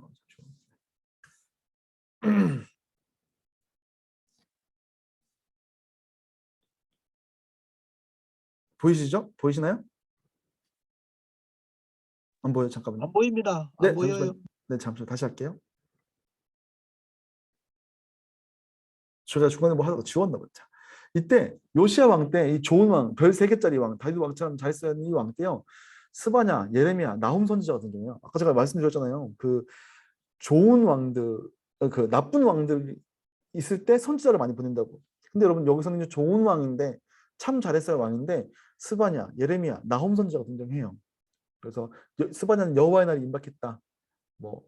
보이시죠? 보이시나요? 안 보여요? 잠깐만요. 안 보입니다. 네, 안 보여요. 잠시만요. 네, 잠시만 다시 할게요. 제가 중간에 뭐 하다가 지웠나 보자. 이때 요시아 왕 때 이 좋은 왕, 별 3개짜리 왕, 다윗 왕처럼 잘 쓰는 이 왕 때요. 스바냐, 예레미야, 나훔 선지자가 등장해요. 아까 제가 말씀드렸잖아요. 그 좋은 왕들, 그 나쁜 왕들 있을 때 선지자를 많이 보낸다고. 근데 여러분 여기서는 좋은 왕인데 참 잘했어요 왕인데 스바냐, 예레미야, 나훔 선지자가 등장해요. 그래서 스바냐는 여호와의 날이 임박했다. 뭐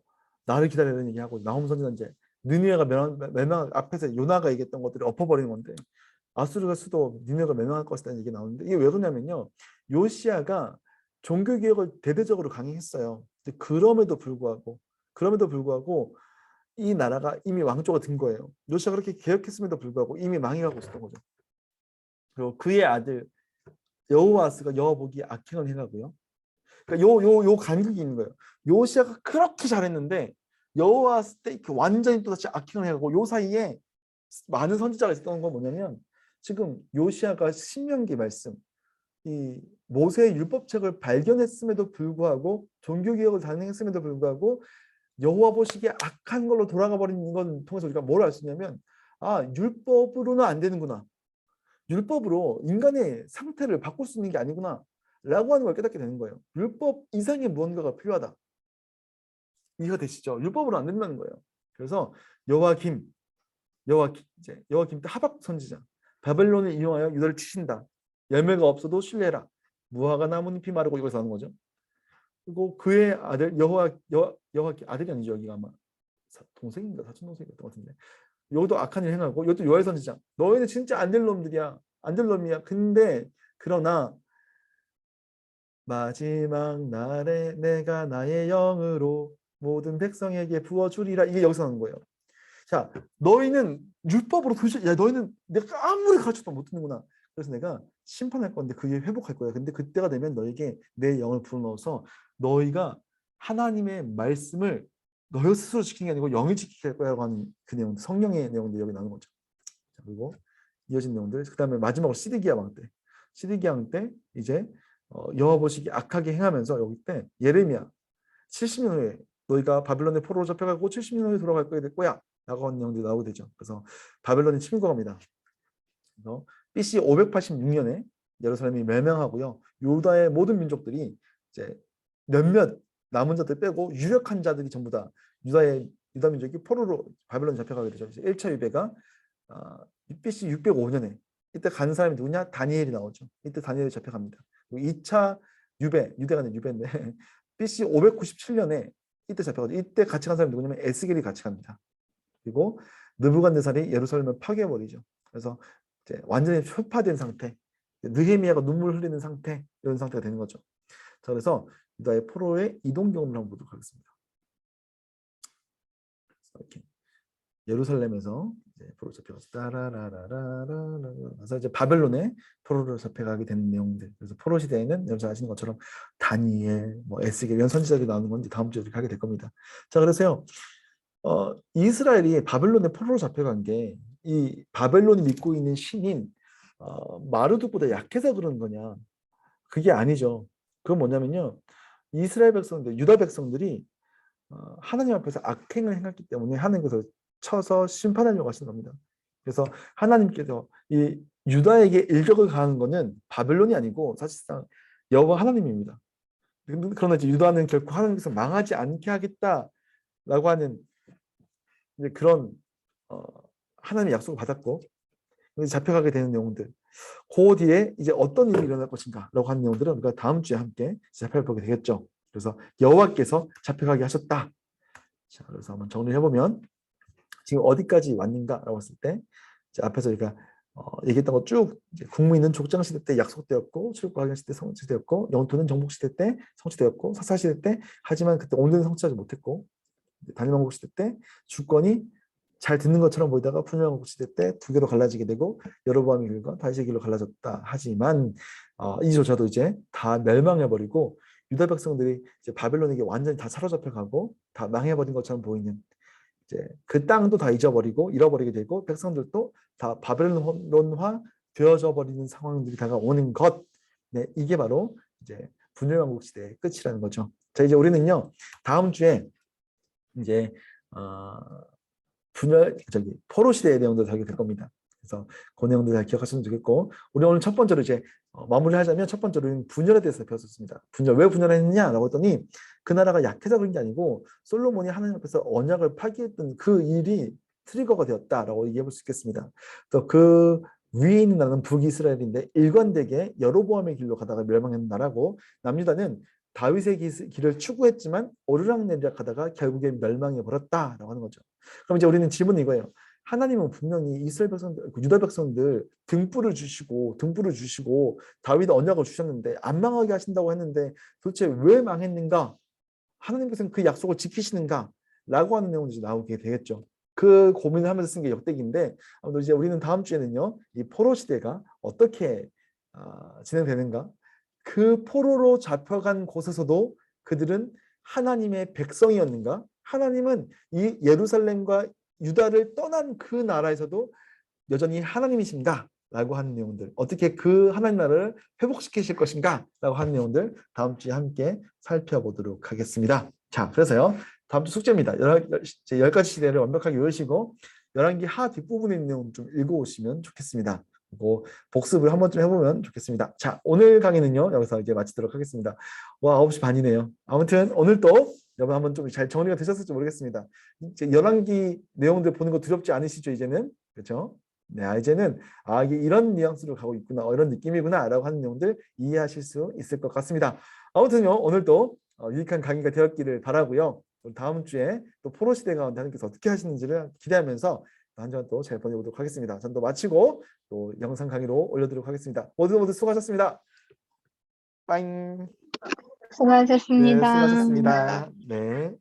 나를 기다리는 얘기하고 나훔 선지자는 이제 느니웨가 멸망 앞에서 요나가 얘기했던 것들을 엎어버리는 건데 아수르가 수도 니네가 멸망할 것이라는 얘기 나오는데 이게 왜 그러냐면요. 요시아가 종교 개혁을 대대적으로 강행했어요. 그럼에도 불구하고 이 나라가 이미 왕조가 든 거예요. 요시아가 그렇게 개혁했음에도 불구하고 이미 망해가고 있었던 거죠. 그리고 그의 아들 여호아스가 여호보기 악행을 행하고요. 그러니까 요 간극이 있는 거예요. 요시아가 그렇게 잘했는데 여호아스 때 완전히 또 다시 악행을 해가고 요 사이에 많은 선지자가 있었던 건 뭐냐면 지금 요시아가 신명기 말씀 이 모세의 율법책을 발견했음에도 불구하고 종교개혁을 단행했음에도 불구하고 여호와 보시기에 악한 걸로 돌아가 버린 건 통해서 우리가 뭘 알 수 있냐면 율법으로는 안 되는구나. 율법으로 인간의 상태를 바꿀 수 있는 게 아니구나 라고 하는 걸 깨닫게 되는 거예요. 율법 이상의 무언가가 필요하다. 이해가 되시죠? 율법으로 안 된다는 거예요. 그래서 여호와김 때 하박 선지자 바벨론을 이용하여 유다를 치신다. 열매가 없어도 신뢰해라. 무화과 나뭇잎이 마르고 이걸 하는 거죠. 그리고 그의 아들 여호와 아들이 아니죠. 여기가 아마 동생인가 사촌 동생이었던 것 같은데 여기도 악한 일 행하고 이것도 여호와의 선지자. 너희는 진짜 안 될 놈들이야. 안 될 놈이야. 근데 그러나 마지막 날에 내가 나의 영으로 모든 백성에게 부어주리라. 이게 여기서 나오는 거예요. 자, 너희는 율법으로 도저히 너희는 내가 아무리 가르쳐도 못 듣는구나. 그래서 내가 심판할 건데 그게 회복할 거야. 근데 그때가 되면 너에게 내 영을 불어넣어서 너희가 하나님의 말씀을 너희 스스로 지키는 게 아니고 영이 지키게 할 거라고 하는 그 내용, 성령의 내용들 여기 나오는 거죠. 자, 그리고 이어진 내용들. 그다음에 마지막으로 시드기야 왕 때. 시드기야 왕 때 이제 여호와 보시기 악하게 행하면서 여기 때 예레미야 70년 후에 너희가 바빌론의 포로로 잡혀가고 70년 후에 돌아갈 거야 될 거야. 라고 하는 내용들이 나오게 되죠. 그래서 바벨론이 침공합니다. 그래서 BC 586년에 예루살렘이 멸망하고요. 유다의 모든 민족들이 이제 몇몇 남은 자들 빼고 유력한 자들이 전부 다 유다 민족이 포로로 바벨론 잡혀가게 되죠. 1차 유배가 BC 605년에 이때 간 사람이 누구냐? 다니엘이 나오죠. 이때 다니엘이 잡혀갑니다. 그리고 2차 유배가 아니라 유배인데 BC 597년에 이때 잡혀가죠. 이때 같이 간 사람이 누구냐면 에스겔이 같이 갑니다. 그리고 느부갓네살이 예루살렘을 파괴해버리죠. 그래서 이제 완전히 흡파된 상태, 느헤미야가 눈물 흘리는 상태, 이런 상태가 되는 거죠. 자, 그래서 유다의 포로의 이동 경험을 한번 보도록 하겠습니다. 이렇게 예루살렘에서 이제 포로 잡혀가서 따라라라라라라서 이제 바벨론에 포로로 잡혀가게 되는 내용들. 그래서 포로 시대에는 여러분 아시는 것처럼 다니엘, 뭐 에스겔 이런 선지자들이 나오는 건지 다음 주에 이렇게 하게 될 겁니다. 자, 그래서요. 이스라엘이 바벨론에 포로로 잡혀간 게 이 바벨론이 믿고 있는 신인 마르둑보다 약해서 그런 거냐? 그게 아니죠. 그건 뭐냐면요. 이스라엘 백성들, 유다 백성들이 하나님 앞에서 악행을 행했기 때문에 하나님께서 쳐서 심판하려고 하시는 겁니다. 그래서 하나님께서 이 유다에게 일격을 가하는 거는 바벨론이 아니고 사실상 여호와 하나님입니다. 그러나 이제 유다는 결코 하나님께서 망하지 않게 하겠다라고 하는 이제 그런 하나님의 약속을 받았고 이제 잡혀가게 되는 내용들. 그 뒤에 이제 어떤 일이 일어날 것인가라고 하는 내용들은 우리가 다음 주에 함께 살펴보게 되겠죠. 그래서 여호와께서 잡혀가게 하셨다. 자, 그래서 한번 정리해 보면 지금 어디까지 왔는가라고 했을 때 이제 앞에서 우리가 얘기했던 거 쭉 국무 있는 족장 시대 때 약속되었고 출애굽하기 시대 성취되었고 영토는 정복 시대 때 성취되었고 사사 시대 때 하지만 그때 온전히 성취하지 못했고 다니엘 왕국 시대 때 주권이 잘 듣는 것처럼 보이다가 분열 왕국 시대 때 두 개로 갈라지게 되고 여로보암의 길과 다윗의 길로 갈라졌다. 하지만 이조차도 이제 다 멸망해버리고 유다 백성들이 이제 바벨론에게 완전히 다 사로잡혀가고 다 망해버린 것처럼 보이는 이제 그 땅도 다 잊어버리고 잃어버리게 되고 백성들도 다 바벨론화 되어져 버리는 상황들이 다가오는 것. 네, 이게 바로 이제 분열왕국 시대의 끝이라는 거죠. 자, 이제 우리는요 다음 주에 이제 포로 시대의 내용도 다루게 될 겁니다. 그래서 그 내용도 잘 기억하시면 좋겠고, 우리 오늘 첫 번째로 이제 마무리하자면 첫 번째로 분열에 대해서 배웠었습니다. 분열 왜 분열했느냐라고 했더니 그 나라가 약해서 그런 게 아니고 솔로몬이 하나님 앞에서 언약을 파기했던 그 일이 트리거가 되었다라고 얘기해 볼 수 있겠습니다. 또 그 위에 있는 나라는 북이스라엘인데 일관되게 여로보암의 길로 가다가 멸망한 나라고 남유다는 다윗의 길을 추구했지만 오르락내리락 하다가 결국에 멸망해 버렸다라고 하는 거죠. 그럼 이제 우리는 질문은 이거예요. 하나님은 분명히 이스라엘 백성들, 유다 백성들 등불을 주시고 다윗 언약을 주셨는데 안 망하게 하신다고 했는데 도대체 왜 망했는가? 하나님께서는 그 약속을 지키시는가? 라고 하는 내용이 나오게 되겠죠. 그 고민을 하면서 쓴 게 역대기인데 아무튼 이제 우리는 다음 주에는요. 이 포로 시대가 어떻게 진행되는가? 그 포로로 잡혀간 곳에서도 그들은 하나님의 백성이었는가? 하나님은 이 예루살렘과 유다를 떠난 그 나라에서도 여전히 하나님이신가? 라고 하는 내용들, 어떻게 그 하나님 나라를 회복시키실 것인가? 라고 하는 내용들 다음 주에 함께 살펴보도록 하겠습니다. 자, 그래서요. 다음 주 숙제입니다. 10가지 시대를 완벽하게 외우시고 11기 하 뒷부분에 있는 내용 좀 읽어오시면 좋겠습니다. 그리고 복습을 한 번쯤 해보면 좋겠습니다. 자, 오늘 강의는요. 여기서 이제 마치도록 하겠습니다. 와, 9시 반이네요. 아무튼 오늘 또 여러분 한번 좀 잘 정리가 되셨을지 모르겠습니다. 이제 11기 내용들 보는 거 두렵지 않으시죠, 이제는? 그렇죠? 네, 이제는 이게 이런 뉘앙스로 가고 있구나, 이런 느낌이구나 라고 하는 내용들 이해하실 수 있을 것 같습니다. 아무튼요, 오늘도 유익한 강의가 되었기를 바라고요. 다음 주에 또 포로 시대 가운데 하나님께서 어떻게 하시는지를 기대하면서 한 주간 또 잘 보내보도록 하겠습니다. 전 또 마치고 또 영상 강의로 올려드리도록 하겠습니다. 모두 수고하셨습니다. 빵. 네, 수고하셨습니다. 수고하셨습니다. 네.